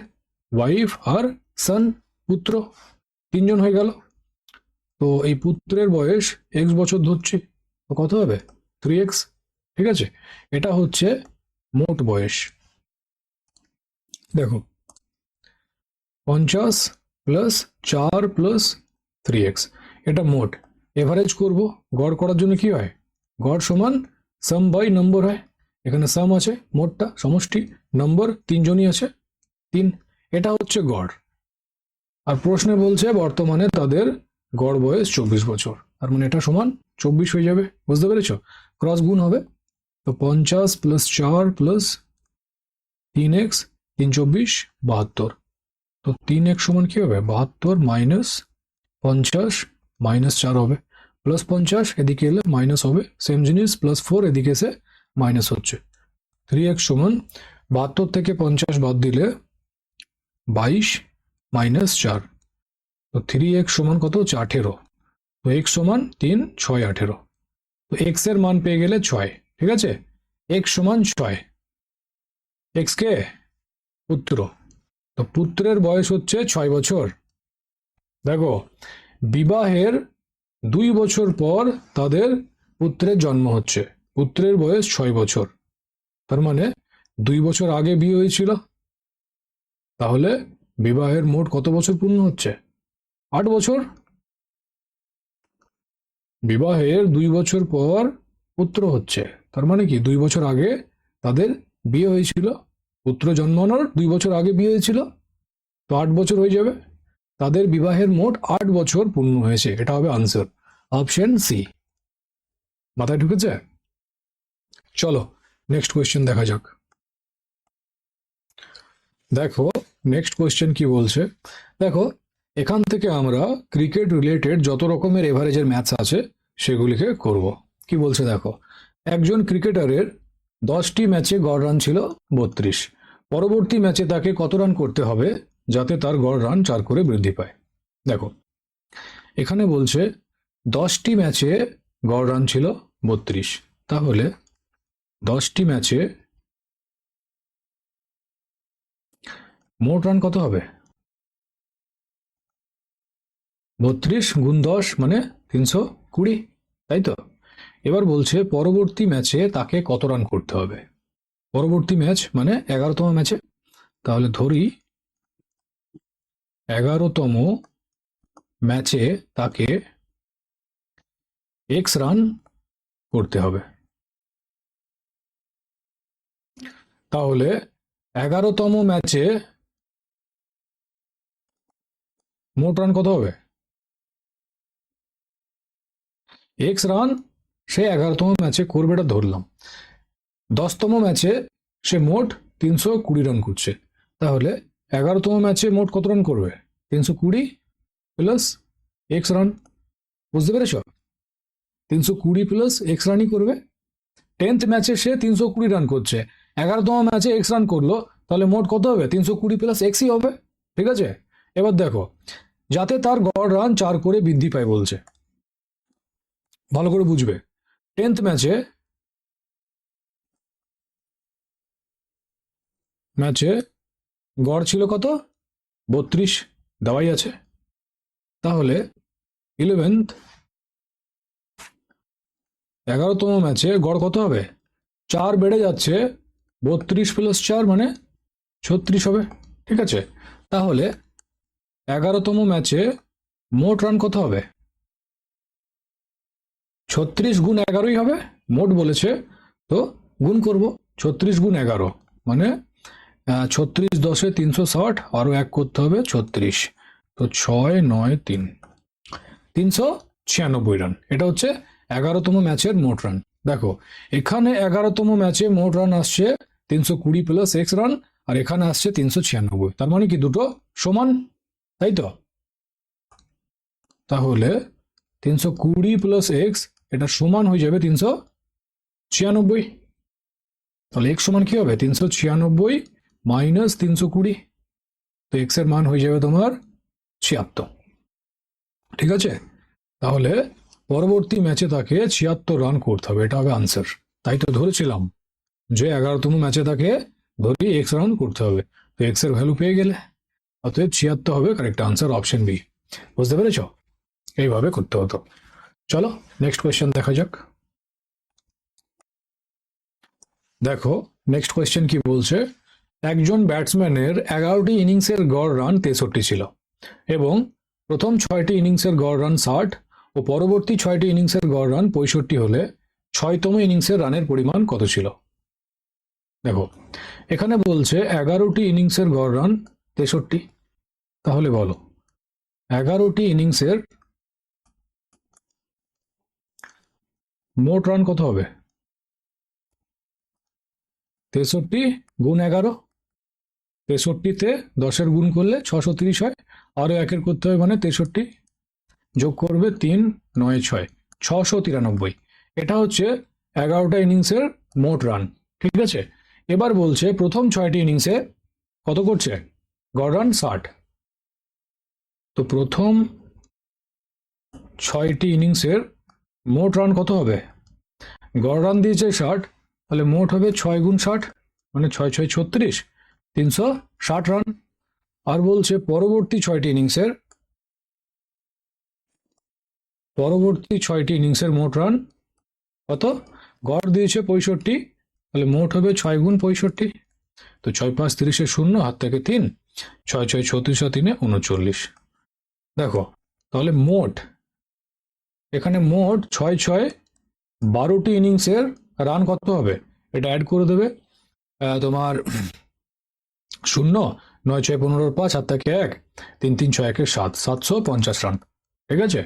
ওয়াইফ আর সন, পুত্র, 3 জন হয়ে গেল। তো এই পুত্রের বয়স এক্স বছর ধরছি, তো কত হবে? 3x। ঠিক আছে, এটা হচ্ছে মোট বয়স। দেখো 50 প্লাস 4 প্লাস 3x, এটা মোট। এভারেজ করব, গড় করার জন্য কি হয়? গড় সমান সাম বাই নম্বর হয়। এখানে সাম আছে, মোটটা সমষ্টি, নম্বর 3 জনই আছে, 3। এটা হচ্ছে গড়। আর প্রশ্নে বলছে বর্তমানে তাদের গড় বয়স 24 বছর, তার মানে এটা সমান 24 হয়ে যাবে। বুঝতে পেরেছো? ক্রস গুণ হবে, তো 50 + 4 + 3x, 3 24 72। তো 3x সমান কি হবে? 72 - 50 -4 হবে, প্লাস 50 এদিকে এলে মাইনাস হবে, সেম জিনিস, +4 এদিকে এসে মাইনাস হচ্ছে। 3x সমান 72 থেকে 50 বাদ দিলে 22 - 4। তো 3x সমান কত হচ্ছে? 18। তো x সমান 3 6 18। তো x এর মান পেয়ে গেলে 6। ঠিক আছে, x সমান 6। x কে? পুত্র। তো পুত্রের বয়স হচ্ছে 6 বছর। দেখো, বিবাহের 2 বছর পর তাদের পুত্রের জন্ম হচ্ছে। পুত্রের বয়স 6 বছর, তার মানে 2 বছর আগে বিয়ে হয়েছিল। তাহলে বিবাহের মোট কত বছর পূর্ণ হচ্ছে? 8 বছর। বিবাহের 2 বছর পর পুত্র হচ্ছে, তার মানে কি 2 বছর আগে তাদের বিয়ে হয়েছিল। পুত্র জন্মানোর 2 বছর আগে বিয়ে হয়েছিল, তো 8 বছর হয়ে যাবে। তাদের বিবাহের মোট 8 বছর পূর্ণ হয়েছে। এটা হবে আনসার, অপশন সি। মাথায় ঢুকেছে? চলো নেক্সট কোয়েশ্চেন দেখা যাক। দেখো নেক্সট কোয়েশ্চেন কি বলছে। দেখো, এখান থেকে আমরা ক্রিকেট রিলেটেড যত রকমের এভারেজের ম্যাথস আছে সেগুলিকে করব। কি বলছে দেখো, একজন ক্রিকেটারের 10টি ম্যাচে গড় রান ছিল 32। পরবর্তী ম্যাচে তাকে কত রান করতে হবে যাতে তার গড় রান 4 করে বৃদ্ধি পায়? দেখো, এখানে বলছে 10টি ম্যাচে গড় রান ছিল 32, তাহলে 10টি ম্যাচে মোট রান কত হবে? 32 গুণ 10 মানে 320, তাই তো? এবার বলছে পরবর্তী ম্যাচে তাকে কত রান করতে হবে। পরবর্তী ম্যাচ মানে 11তম ম্যাচে, তাহলে ধরি 11তম ম্যাচে তাকে x রান করতে হবে। তাহলে 11তম ম্যাচে মোট রান কত হবে? x রান সে 11তম ম্যাচে করবে, এটা ধরলাম। 10তম ম্যাচে সে মোট 320 রান করছে, তাহলে 11তম ম্যাচে মোট কত রান করবে? 320 প্লাস x রান। বুঝতে পেরেছ? 320 প্লাস x রানই করবে। 10th ম্যাচে সে 320 রান করছে, 11তম ম্যাচে x রান করলো, তাহলে মোট কত হবে? 320 প্লাস xই হবে। ঠিক আছে, এবার দেখো, যাতে তার গড় রান 4 করে বৃদ্ধি পায় বলছে, ভালো করে বুঝবে। 10th ম্যাচে গড় ছিল কত? 32, দেওয়াই আছে। তাহলে 11তম ম্যাচে গড় কত হবে? 4 বেড়ে যাচ্ছে, 32 প্লাস 4 মানে 36 হবে। ঠিক আছে, তাহলে 11তম ম্যাচে মোট রান কত হবে? 36 গুণ 11ই হবে, মোট বলেছে তো গুণ করব। 36 গুণ 11 মানে 36 10 360, আরো 1 করতে হবে 36, তো 6 9 3, 396 রান। এটা হচ্ছে 11তম ম্যাচের মোট রান। দেখো, এখানে 11তম ম্যাচে মোট রান আসছে 320 প্লাস x রান, আর এখানে আসছে 396, তার মানে কি দুটো সমান, তাই তো? তাহলে 320 প্লাস x এটা সমান হয়ে যাবে 396। তাহলে x সমান কি হবে? 396 মাইনাস 320, তো x এর মান হয়ে যাবে তোমার 76। ঠিক আছে, তাহলে পরবর্তী ম্যাচে তাকে 76 রান করতে হবে, এটা হবে আনসার। তাই তো ধরেছিলাম যে 11তম ম্যাচে তাকে ধরি x রান করতে হবে, তো x এর ভ্যালু পেয়ে গেলে, অতএব 76 হবে কারেক্ট আনসার, অপশন বি। বুঝতে পেরেছ? এইভাবে করতে হতো। চলো নেক্সট কোয়েশ্চেন দেখা যাক। দেখো নেক্সট কোয়েশ্চেন কি বলছে, একজন ব্যাটসম্যানের 11টি ইনিংসের গড় রান 63 ছিল এবং প্রথম 6টি ইনিংসের গড় রান 60 ও পরবর্তী 6টি ইনিংসের গড় রান 65 হলে 6তম ইনিংসের রানের পরিমাণ কত ছিল? দেখো এখানে বলছে 11টি ইনিংসের গড় রান 63। তাহলে বলো 11টি ইনিংসের মোট রান কত হবে? 63 গুণ 11, 63-তে 10-এর গুণ করলে 630 হয়, আরো একের করতে হবে, মানে 63 যোগ করবে 3, 9, 6, 693। এটা হচ্ছে 11টা ইনিংসের মোট রান। ঠিক আছে, এবার বলছে প্রথম 6টি ইনিংসে কত করছে গড় রান? 60। তো প্রথম 6টি ইনিংসের মোট রান কত হবে? গড় রান দিয়েছে 60, তাহলে মোট হবে 6 গুণ 60, মানে 6 6 36, 360 রান। আর বলছে পরবর্তী 6টি ইনিংসের মোট রান কত? গড় দিয়েছে 65, তাহলে মোট হবে 6 গুণ 65। তো 6 5 30 শূন্য, হাত থেকে 3, 6 6 36 আর 3 39। দেখো তাহলে মোট, এখানে মোট 6 6 12টি ইনিংসের রান কত হবে? এটা অ্যাড করে দেবে, তোমার 0 9 6 15 5, হাত থেকে 1, 3 3 6 1 7, 750 রান। ঠিক আছে,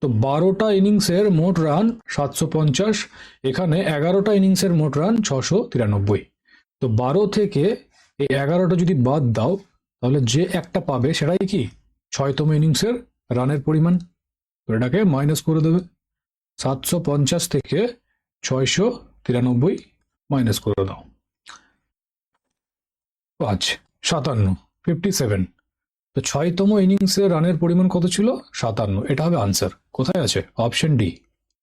তো 12টা ইনিংসের মোট রান 750, এখানে 11টা ইনিংসের মোট রান 693। তো 12 থেকে এই 11টা যদি বাদ দাও, তাহলে যে একটা পাবে সেটাই কি 6তম ইনিংসের রানের পরিমাণ। তো এটাকে মাইনাস করে দেবে, 750 থেকে 693 মাইনাস করে দাও, 5 57, 57। তো 6তম ইনিংসের রানের পরিমাণ কত ছিল? 57। এটা হবে আনসার। কোথায় আছে? অপশন ডি,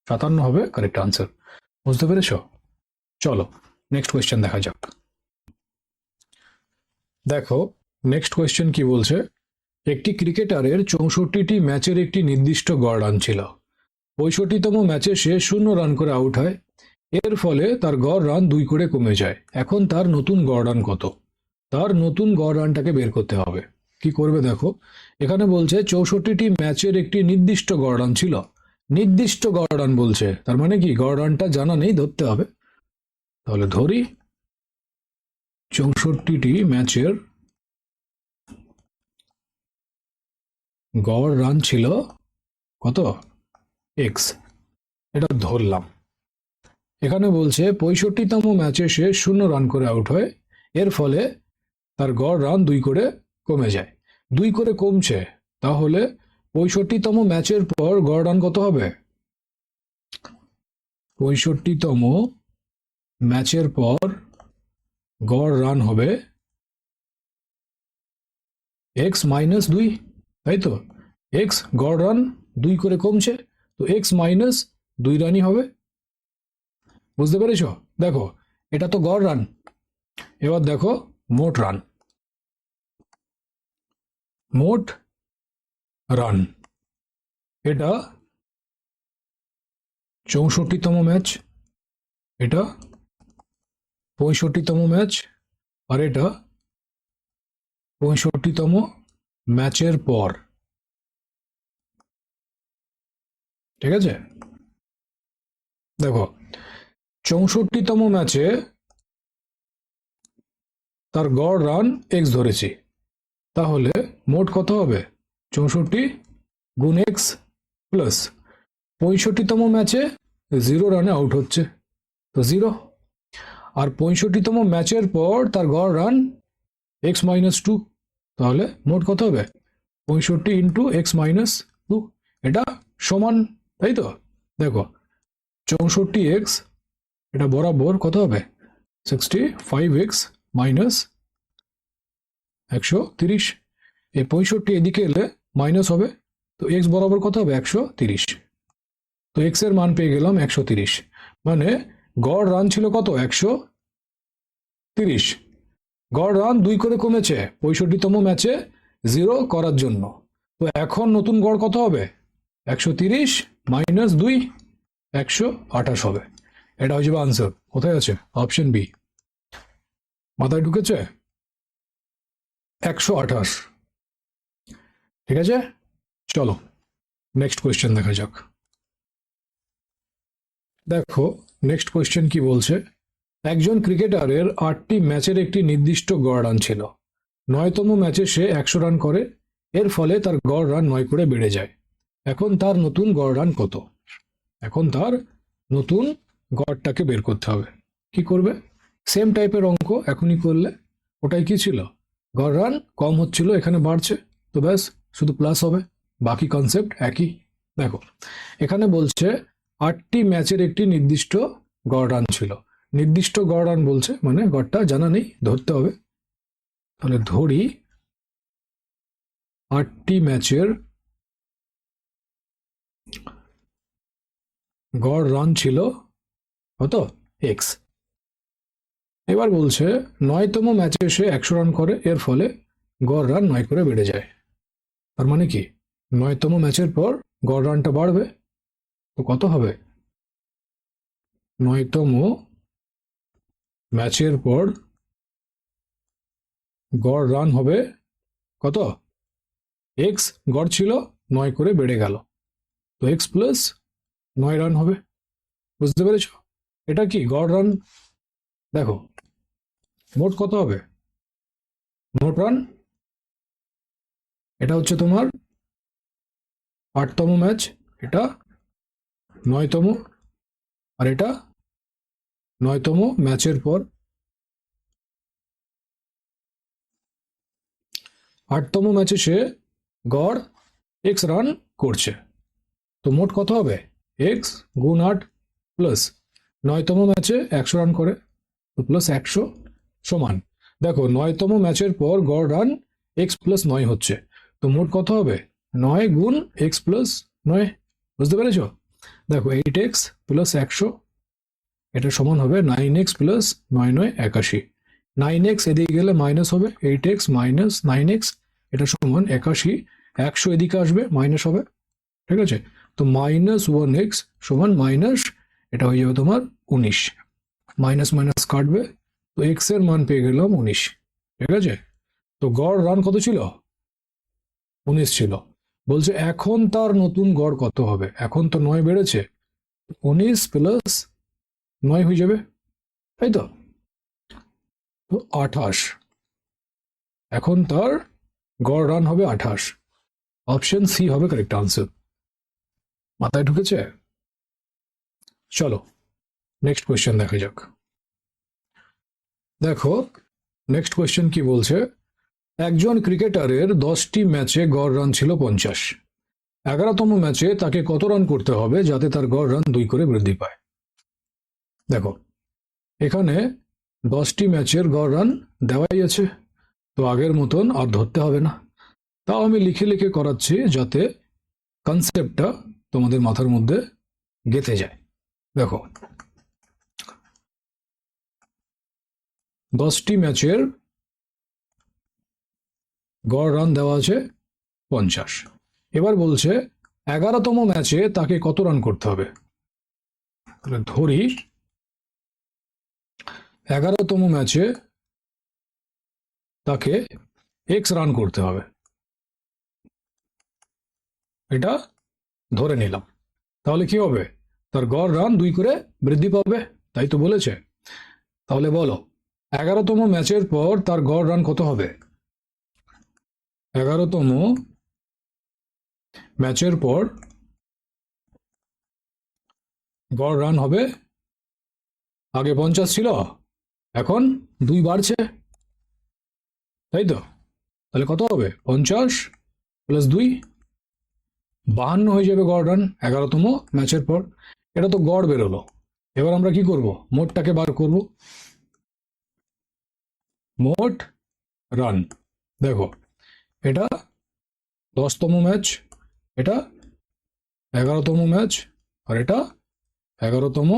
57 হবে কারেক্ট আনসার। বুঝতে পেরেছো? চলো নেক্সট কোয়েশ্চেন দেখা যাক। দেখো নেক্সট কোয়েশ্চেন কি বলছে, একটি ক্রিকেটারের 64টি ম্যাচের একটি নির্দিষ্ট গড় রান ছিল। 65তম ম্যাচে সে 0 রান করে আউট হয়, এর ফলে তার গড় রান 2 করে কমে যায়। এখন তার নতুন গড় রান কত? তার নতুন গড় রানটাকে বের করতে হবে। কি করবে দেখো, এখানে বলছে 64টি ম্যাচের একটি নির্দিষ্ট গড় রান ছিল। নির্দিষ্ট গড় রান বলছে, তার মানে কি গড় রানটা জানা নেই, ধরতে হবে। তাহলে ধরি 64টি ম্যাচের গড় রান ছিল কত? এক্স, এটা ধরলাম। এখানে বলছে 65তম ম্যাচে সে 0 রান করে আউট হয়, এর ফলে তার গড় রান 2 করে কমে যায়। 2 করে কমছে, তাহলে 65তম ম্যাচের পর গড় রান কত হবে? 65তম ম্যাচের পর গড় রান হবে এক্স মাইনাস 2, তাই তো? এক্স গড় রান 2 করে কমছে, তো এক্স মাইনাস 2 রানই হবে। বুঝতে পেরেছ? দেখো এটা তো গড় রান, এবার দেখো মোট রান। মোট রান, এটা 64তম ম্যাচ, এটা 65তম ম্যাচ, আর এটা 65তম ম্যাচের পর। ঠিক আছে, দেখো 64তম ম্যাচে তার গড় রান এক্স ধরেছি, তাহলে মোট কত হবে? 64 গুণ এক্স প্লাস 65তম ম্যাচে 0 রানে আউট হচ্ছে, তো 0। আর 65তম ম্যাচের পর তার গড় রান এক্স মাইনাস 2, তাহলে মোট কত হবে? 65 ইন্টু এক্স মাইনাস 2, এটা সমান, তাই তো? দেখো 64x, এটা বরাবর কত হবে? 65x minus 130। এই 65 এদিকে এলে মাইনাস হবে, তো এক্স বরাবর কত হবে? 130। তো এক্স এর মান পেয়ে গেলাম 130, মানে গড় রান ছিল কত? 130। গড় রান 2 করে কমেছে 65তম ম্যাচে 0 করার জন্য, তো এখন নতুন গড় কত হবে? 130 মাইনাস 2, 128 হবে। এটা হয়ে যাবে আনসার। কোথায় আছে? Option B. মাথায় ঢুকেছে? 128। ঠিক আছে, চলো নেক্সট কোয়েশ্চেন দেখা যাক। দেখো নেক্সট কোয়েশ্চেন কি বলছে, একজন ক্রিকেটারের 8টি ম্যাচের একটি নির্দিষ্ট গড় রান ছিল। 9তম ম্যাচে সে 100 রান করে, এর ফলে তার গড় রান 9 করে বেড়ে যায়। এখন তার নতুন গড় রান কত? এখন তার নতুন গড়টাকে বের করতে হবে। কি করবে? সেম টাইপের অঙ্ক এখনই করলে। ওটাই কি ছিল? গড় রান কম হচ্ছিল, এখানে বাড়ছে, তো ব্যাস শুধু প্লাস হবে, বাকি কনসেপ্ট একই। দেখো এখানে বলছে 8টি ম্যাচের একটি নির্দিষ্ট গড় রান ছিল। নির্দিষ্ট গড় রান বলছে মানে গড়টা জানা নেই, ধরতে হবে। তাহলে ধরি 8টি ম্যাচের গড় রান ছিল কত? এক্স। এবার বলছে 9তম ম্যাচে সে 100 রান করে, এর ফলে গড় রান 9 করে বেড়ে যায়। তার মানে কি 9তম ম্যাচের পর গড় রানটা বাড়বে, তো কত হবে? 9তম ম্যাচের পর গড় রান হবে কত? এক্স গড় ছিল, 9 করে বেড়ে গেল, তো এক্স প্লাস 9 রান হবে। বুঝতে পেরেছ? এটা কি গড় রান। দেখো মোট কত হবে? মোট রান এটা হচ্ছে তোমার 8তম ম্যাচ, এটা 9তম, আর এটা 9তম ম্যাচের পর 8তম ম্যাচে সে গড় এক্স রান করছে, তো মোট কত হবে? এক্স গুণ 8 প্লাস 9তম ম্যাচে 100 রান করে, তো প্লাস 100 সমান। দেখো 9তম ম্যাচের পর গড় রান এক্স প্লাস 9 হচ্ছে, তো মোট কত হবে? 9 গুণ এক্স প্লাস 9। বুঝতে পেরেছ? দেখো 8x প্লাস 100, এটা সমান হবে 9x প্লাস 9 9 81। 9x এদিকে গেলে মাইনাস হবে, 8x মাইনাস 9x, এটা সমান 81। 100 এদিকে আসবে, মাইনাস হবে, ঠিক আছে? তো মাইনাস 1x সমান মাইনাস, এটা হয়ে যাবে তোমার 19। মাইনাস মাইনাস কাটবে, তো এক্স এর মান পেয়ে গেলাম 19। ঠিক আছে? তো গড় রান কত ছিল? 19 ছিল। বলছে এখন তার নতুন গড় কত হবে? এখন তো 9 বেড়েছে, 19 প্লাস 9 হয়ে যাবে, তাই তো? তো 28। এখন তার গড় রান হবে 28। অপশন সি হবে কারেক্ট আনসার। মাথায় ঢুকেছে? চলো নেক্সট কোয়েশ্চেন দেখা যাক। দেখো নেক্সট কোয়েশ্চেন কি বলছে? একজন ক্রিকেটারের 10টি ম্যাচে গড় রান ছিল 50। 11তম ম্যাচে তাকে কত রান করতে হবে যাতে তার গড় রান 2 করে বৃদ্ধি পায়? দেখো এখানে 10টি ম্যাচের গড় রান দেওয়াই আছে, তো আগের মতন আর ধরতে হবে না। তাও আমি লিখে লিখে করাচ্ছি যাতে কনসেপ্টটা তোমাদের মাথার মধ্যে গেঁথে যায়। দেখো 10টি ম্যাচের গড় রান দেওয়া আছে 50। এবার বলছে 11তম ম্যাচে তাকে কত রান করতে হবে। তাহলে ধরি 11তম ম্যাচে তাকে এক্স রান করতে হবে, এটা ধরে নিলাম। তাহলে কি হবে? তার গড় রান 2 করে বৃদ্ধি পাবে, তাই তো বলেছে। তাহলে বলো 11তম ম্যাচের পর তার গড় রান কত হবে? 11তম ম্যাচের পর গড় রান হবে, আগে 50 ছিল, এখন 2 বাড়ছে, তাই তো? তাহলে কত হবে? 50 প্লাস 2, 52 হয়ে যাবে গড় রান 11তম ম্যাচের পর। এটা তো গড় বেরোলো। এবার আমরা কি করব? মোটটাকে বার করব। মোট রান দেখো এটা 10তম ম্যাচ, এটা 11তম ম্যাচ, আর এটা 11তম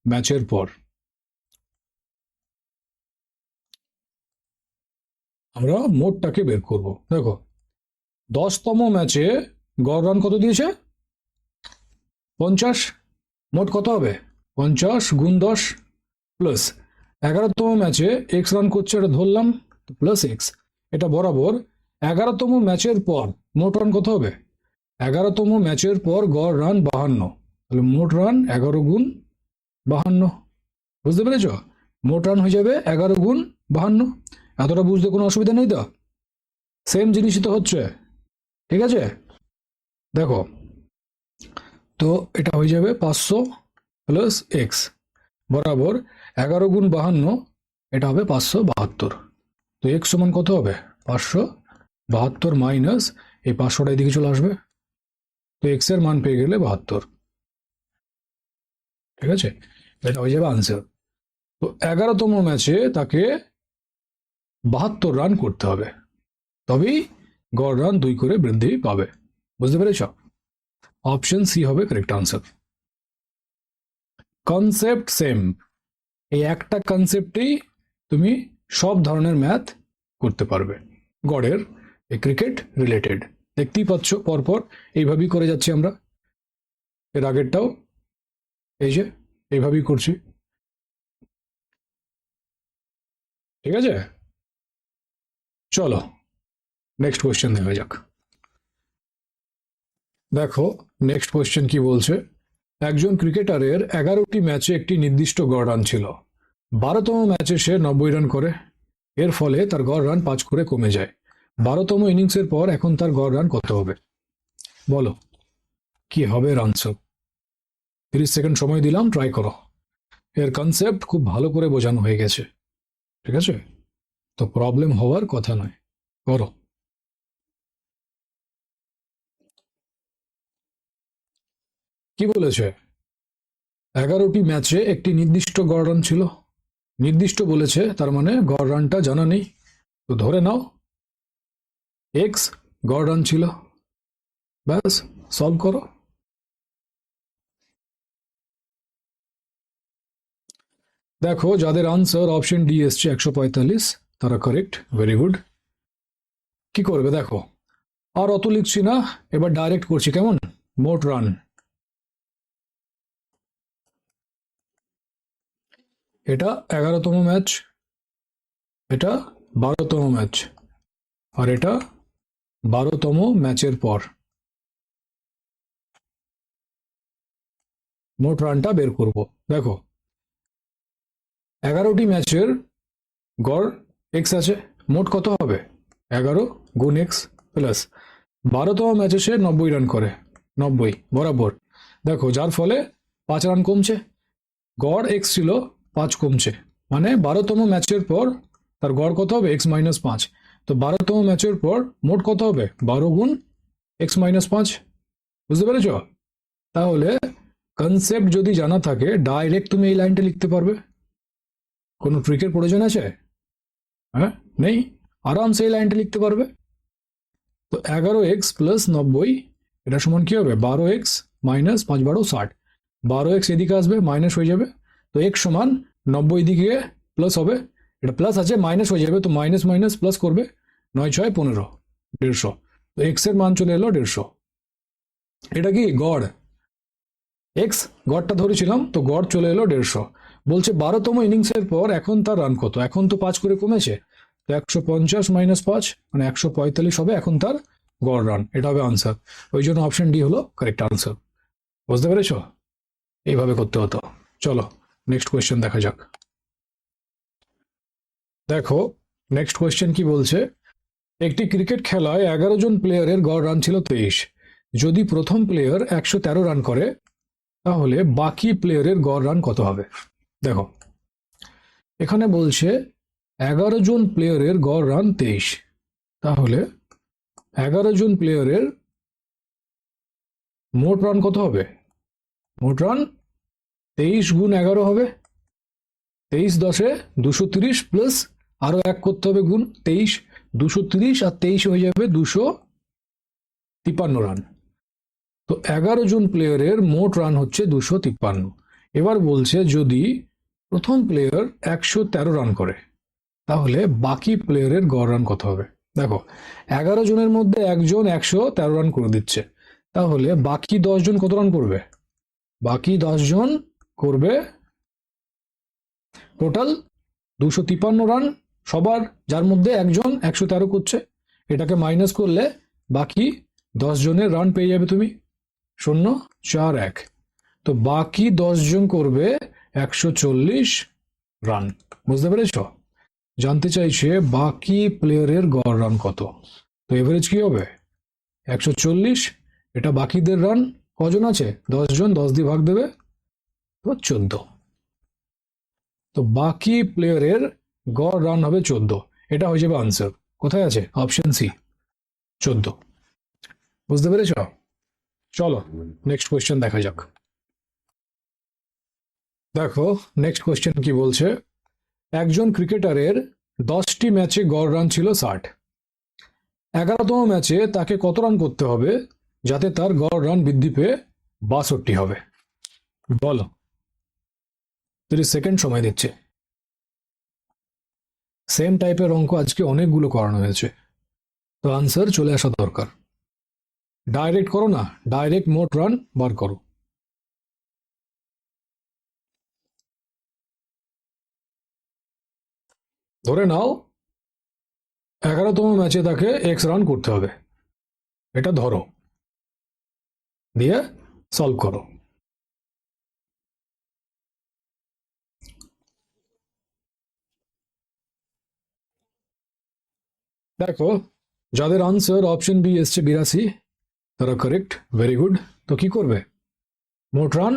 ম্যাচের পর। আমরা মোটটাকে বের করব। দেখো 10তম ম্যাচে গড় রান কত দিয়েছে? 50। মোট কত হবে? 50 গুণ 10 প্লাস 11তম ম্যাচে এক্স রান করছে, এটা ধরলাম, প্লাস এক্স, এটা বরাবর 11তম ম্যাচের পর মোট রান কত হবে? 11তম ম্যাচের পর গড় রান 52, তাহলে মোট রান 11 গুণ 52। বুঝতে পেরেছ? মোট রান হয়ে যাবে 11 × 52। এতটা বুঝতে কোনো অসুবিধা নেই তো? সেম জিনিসই তো হচ্ছে, ঠিক আছে? দেখো, তো এটা হয়ে যাবে 500 প্লাস এক্স বরাবর 11 × 52, এটা হবে 572। তো এক্স সমান কত হবে? 572 মাইনাস এই 500টা এদিকে চলে আসবে। তো এক্স এর মান পেয়ে গেলে 72, ঠিক আছে? এটা হয়ে যাবে আনসার। তো 11তম ম্যাচে তাকে 72 রান করতে হবে, তবেই গড় রান 2 করে বৃদ্ধি পাবে। বুঝতে পেরেছ? অপশন সি হবে কারেক্ট আনসার। কনসেপ্ট সেম, এই একটা কনসেপ্টেই তুমি সব ধরনের ম্যাথ করতে পারবে গড়ের, এই ক্রিকেট রিলেটেড। দেখতেই পাচ্ছ পরপর এইভাবেই করে যাচ্ছি আমরা, এর আগেরটাও এই যে এইভাবেই করছি, ঠিক আছে? চলো নেক্সট কোয়েশ্চেন দেখা যাক। দেখো নেক্সট কোয়েশ্চেন কি বলছে, একজন ক্রিকেটারের 11টি ম্যাচে একটি নির্দিষ্ট গড় রান ছিল। 12তম ম্যাচে সে 90 রান করে, এর ফলে তার গড় রান 5 করে কমে যায়। 12তম ইনিংসের পর এখন তার গড় রান কত হবে? বলো কি হবে এর আনসার। 30 সেকেন্ড সময় দিলাম, ট্রাই করো। এর কনসেপ্ট খুব ভালো করে বোঝানো হয়ে গেছে, ঠিক আছে? তো প্রবলেম হওয়ার কথা নয়, করো। কি বলেছে? 11টি ম্যাচে একটি নির্দিষ্ট গড় রান ছিল। নির্দিষ্ট বলেছে, তার মানে গড় রানটা জানা নেই। তো ধরে নাও এক্স গড় রান ছিল, ব্যাস সলভ করো। দেখো যাদের আনসার অপশন ডি এসছে 145, তারা কারেক্ট, ভেরি গুড। কি করবে দেখো, আর অত লিখছি না, এবার ডাইরেক্ট করছি, কেমন? মোট রান, এটা 11তম ম্যাচ, এটা 12তম ম্যাচ, আর এটা 12তম ম্যাচের পর মোট রানটা বের করব। দেখো 11টি ম্যাচের গড় এক্স আছে, মোট কত হবে? 11 গুণ এক্স প্লাস 12তম ম্যাচে সে 90 রান করে, 90 বরাবর। দেখো যার ফলে 5 রান কমছে, গড় এক্স ছিল 5 কমছে, মানে 12তম ম্যাচের পর তার গড় কত হবে? X minus 5। তো 12তম ম্যাচের পর মোট কত হবে? 12 গুণ এক্স মাইনাস 5। বুঝতে পেরেছ? তাহলে কনসেপ্ট যদি জানা থাকে, ডাইরেক্ট তুমি এই লাইনটা লিখতে পারবে, কোনো ট্রিকের প্রয়োজন আছে? হ্যাঁ, নেই, আরামসে এই লাইনটা লিখতে পারবে। তো 11x প্লাস 90, এটা সমান কি হবে? 12x minus 5 × 12 = 60। 12x এদিকে আসবে, মাইনাস হয়ে যাবে। তো x সমান 90 দিকে প্লাস হবে, এটা প্লাস আছে মাইনাস হয়ে যাবে, তো মাইনাস মাইনাস প্লাস করবে, 9 × 6 = 15, 150। তো x এর মান চলে এলো 150। এটা কি গড়? এক্স গড়টা ধরেছিলাম, তো গড় চলে এলো 150। বলছে 12তম ইনিংসের পর এখন তার রান কত? এখন তো 5 করে কমেছে, তো 150 - 5 মানে 145 হবে এখন তার গড় রান। এটা হবে আনসার, ওই জন্য অপশন ডি হলো কারেক্ট আনসার। বুঝতে পেরেছো? এইভাবে করতে হতো। চলো নেক্সট কোয়েশ্চেন দেখা যাক। দেখো নেক্সট কোয়েশ্চেন কি বলছে, একটি ক্রিকেট খেলায় 11 জন প্লেয়ারের গড় রান ছিল 23। যদি প্রথম প্লেয়ার 113 রান করে, তাহলে বাকি প্লেয়ারের গড় রান কত হবে? দেখো এখানে বলছে 11 জন প্লেয়ারের গড় রান 23, তাহলে 11 জন প্লেয়ারের মোট রান কত হবে? মোট রান 23 গুণ 11 হবে, 23 10 এ 230 প্লাস আরো 1 করতে হবে গুণ 23, 230 আর 23 হয়ে যাবে 253 রান। তো 11 জন প্লেয়ারের মোট রান হচ্ছে 253। এবার বলছে যদি প্রথম প্লেয়ার 113 রান করে, তাহলে বাকি প্লেয়ারের গড় রান কত হবে? দেখো 11 জনের মধ্যে একজন 113 রান করে দিচ্ছে, তাহলে বাকি 10 জন কত রান করবে? বাকি 10 জন করবে টোটাল 253 রান সবার, যার মধ্যে একজন 113 করছে। এটাকে মাইনাস করলে বাকি 10 জনের রান পেয়ে যাবে তুমি, 0 4 1। তো বাকি 10 জন করবে 140 রান। বুঝতে পেরেছ? জানতে চাইছে বাকি প্লেয়ারের গড় রান কত। তো এভারেজ কি হবে? 140। এটা বাকিদের রান কজন আছে? 10 জন, 10 দিয়ে ভাগ দেবে তো 14। তো বাকি প্লেয়ারের গড় রান হবে 14। এটা হয়ে যাবে আনসার। কোথায় আছে? Option C, 14। বুঝতে পেরেছ? চলো নেক্সট কোয়েশ্চেন দেখা যাক। দেখো নেক্সট কোয়েশ্চেন কি বলছে। একজন ক্রিকেটারের 10টি ম্যাচে গড় রান ছিল 60। 11তম ম্যাচে তাকে কত রান করতে হবে যাতে তার গড় রান বৃদ্ধি পেয়ে 62 হবে? বলো। 30 সেকেন্ড সময় দিচ্ছে। সেম টাইপের অঙ্ক আজকে অনেকগুলো করানো হয়েছে, তো আনসার চলে আসা দরকার। ডাইরেক্ট করো না, ডাইরেক্ট মোট রান বার করো। ধরে নাও 11তম ম্যাচে তাকে এক্স রান করতে হবে, এটা ধরো, দিয়ে সলভ করো। দেখো যাদের আনসার অপশন বি এসছে 82, তারা কারেক্ট, ভেরি গুড। তো কি করবে? মোট রান,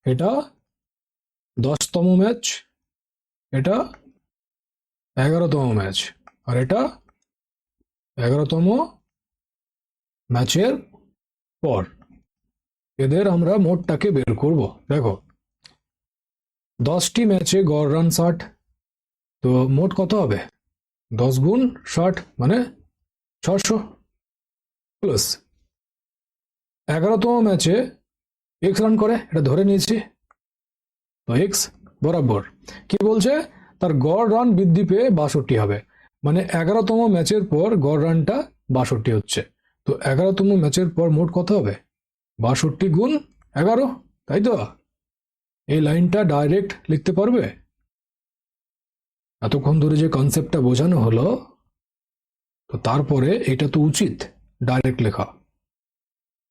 এটা 10তম ম্যাচ, এটা 11তম ম্যাচ, আর এটা 11তম ম্যাচের পর, এদের আমরা মোটটাকে বের করব। দেখো 10টি ম্যাচে গড় রান 60, তো মোট কত হবে? 10 গুণ 60 মানে 600, প্লাস 11তম ম্যাচে এক্স রান করে, এটা ধরে নিয়েছি, তো এক্স বরাবর কি বলছে? তার গড় রান বৃদ্ধি পেয়ে 62 হবে, মানে 11তম ম্যাচের পর গড় রানটা 62 হচ্ছে। তো 11তম ম্যাচের পর মোট কত হবে? 62 গুণ 11, তাই তো? এই লাইনটা ডাইরেক্ট লিখতে পারবে? এতক্ষণ ধরে যে কনসেপ্টটা বোঝানো হলো, তো তারপরে এটা তো উচিত ডাইরেক্ট লেখা,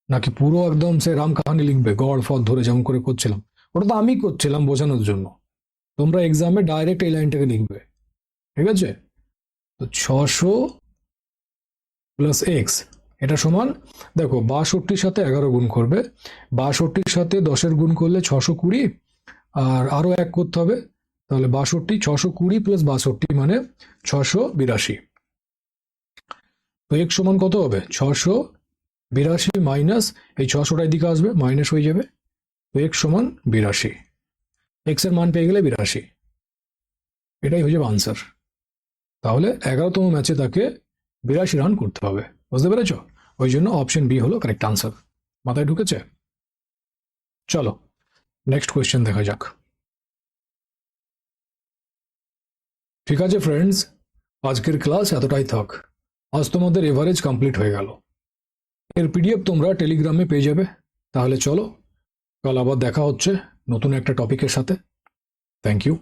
নাকি পুরো একদম সে রাম কাহানি লিখবে গড় ফর ধরে যেমন করে করছিলাম? ওটা তো আমি করছিলাম বোঝানোর জন্য, তোমরা এক্সামে ডাইরেক্ট এই লাইনটাকে লিখবে, ঠিক আছে? তো 600 প্লাস এক্স, এটা সমান, দেখো 62-র সাথে 11 গুণ করবে, 62-র সাথে 10-এর গুণ করলে 620, আর আরো এক করতে হবে, তাহলে 62, 620 প্লাস 62 মানে 682। তো এক্স সমান কত হবে? 682 মাইনাস এই 600টা এদিকে আসবে, মাইনাস হয়ে যাবে, তো এক্স সমান 82। এক্স এর মান পেয়ে গেলে 82, এটাই হয়ে যাবে আনসার। তাহলে 11তম ম্যাচে তাকে 82 রান করতে হবে। বুঝতে পেরেছ? ওই জন্য অপশন বি হলো কারেক্ট আনসার। মাথায় ঢুকেছে? চলো নেক্সট কোয়েশ্চেন দেখা যাক। ঠিক আছে ফ্রেন্ডস, আজকের ক্লাস এতটাই থাক। আজ তোমাদের এভারেজ কমপ্লিট হয়ে গেল। এর পিডিএফ তোমরা টেলিগ্রামে পেয়ে যাবে। তাহলে চলো, কাল আবার দেখা হচ্ছে নতুন একটা টপিকের সাথে। Thank you.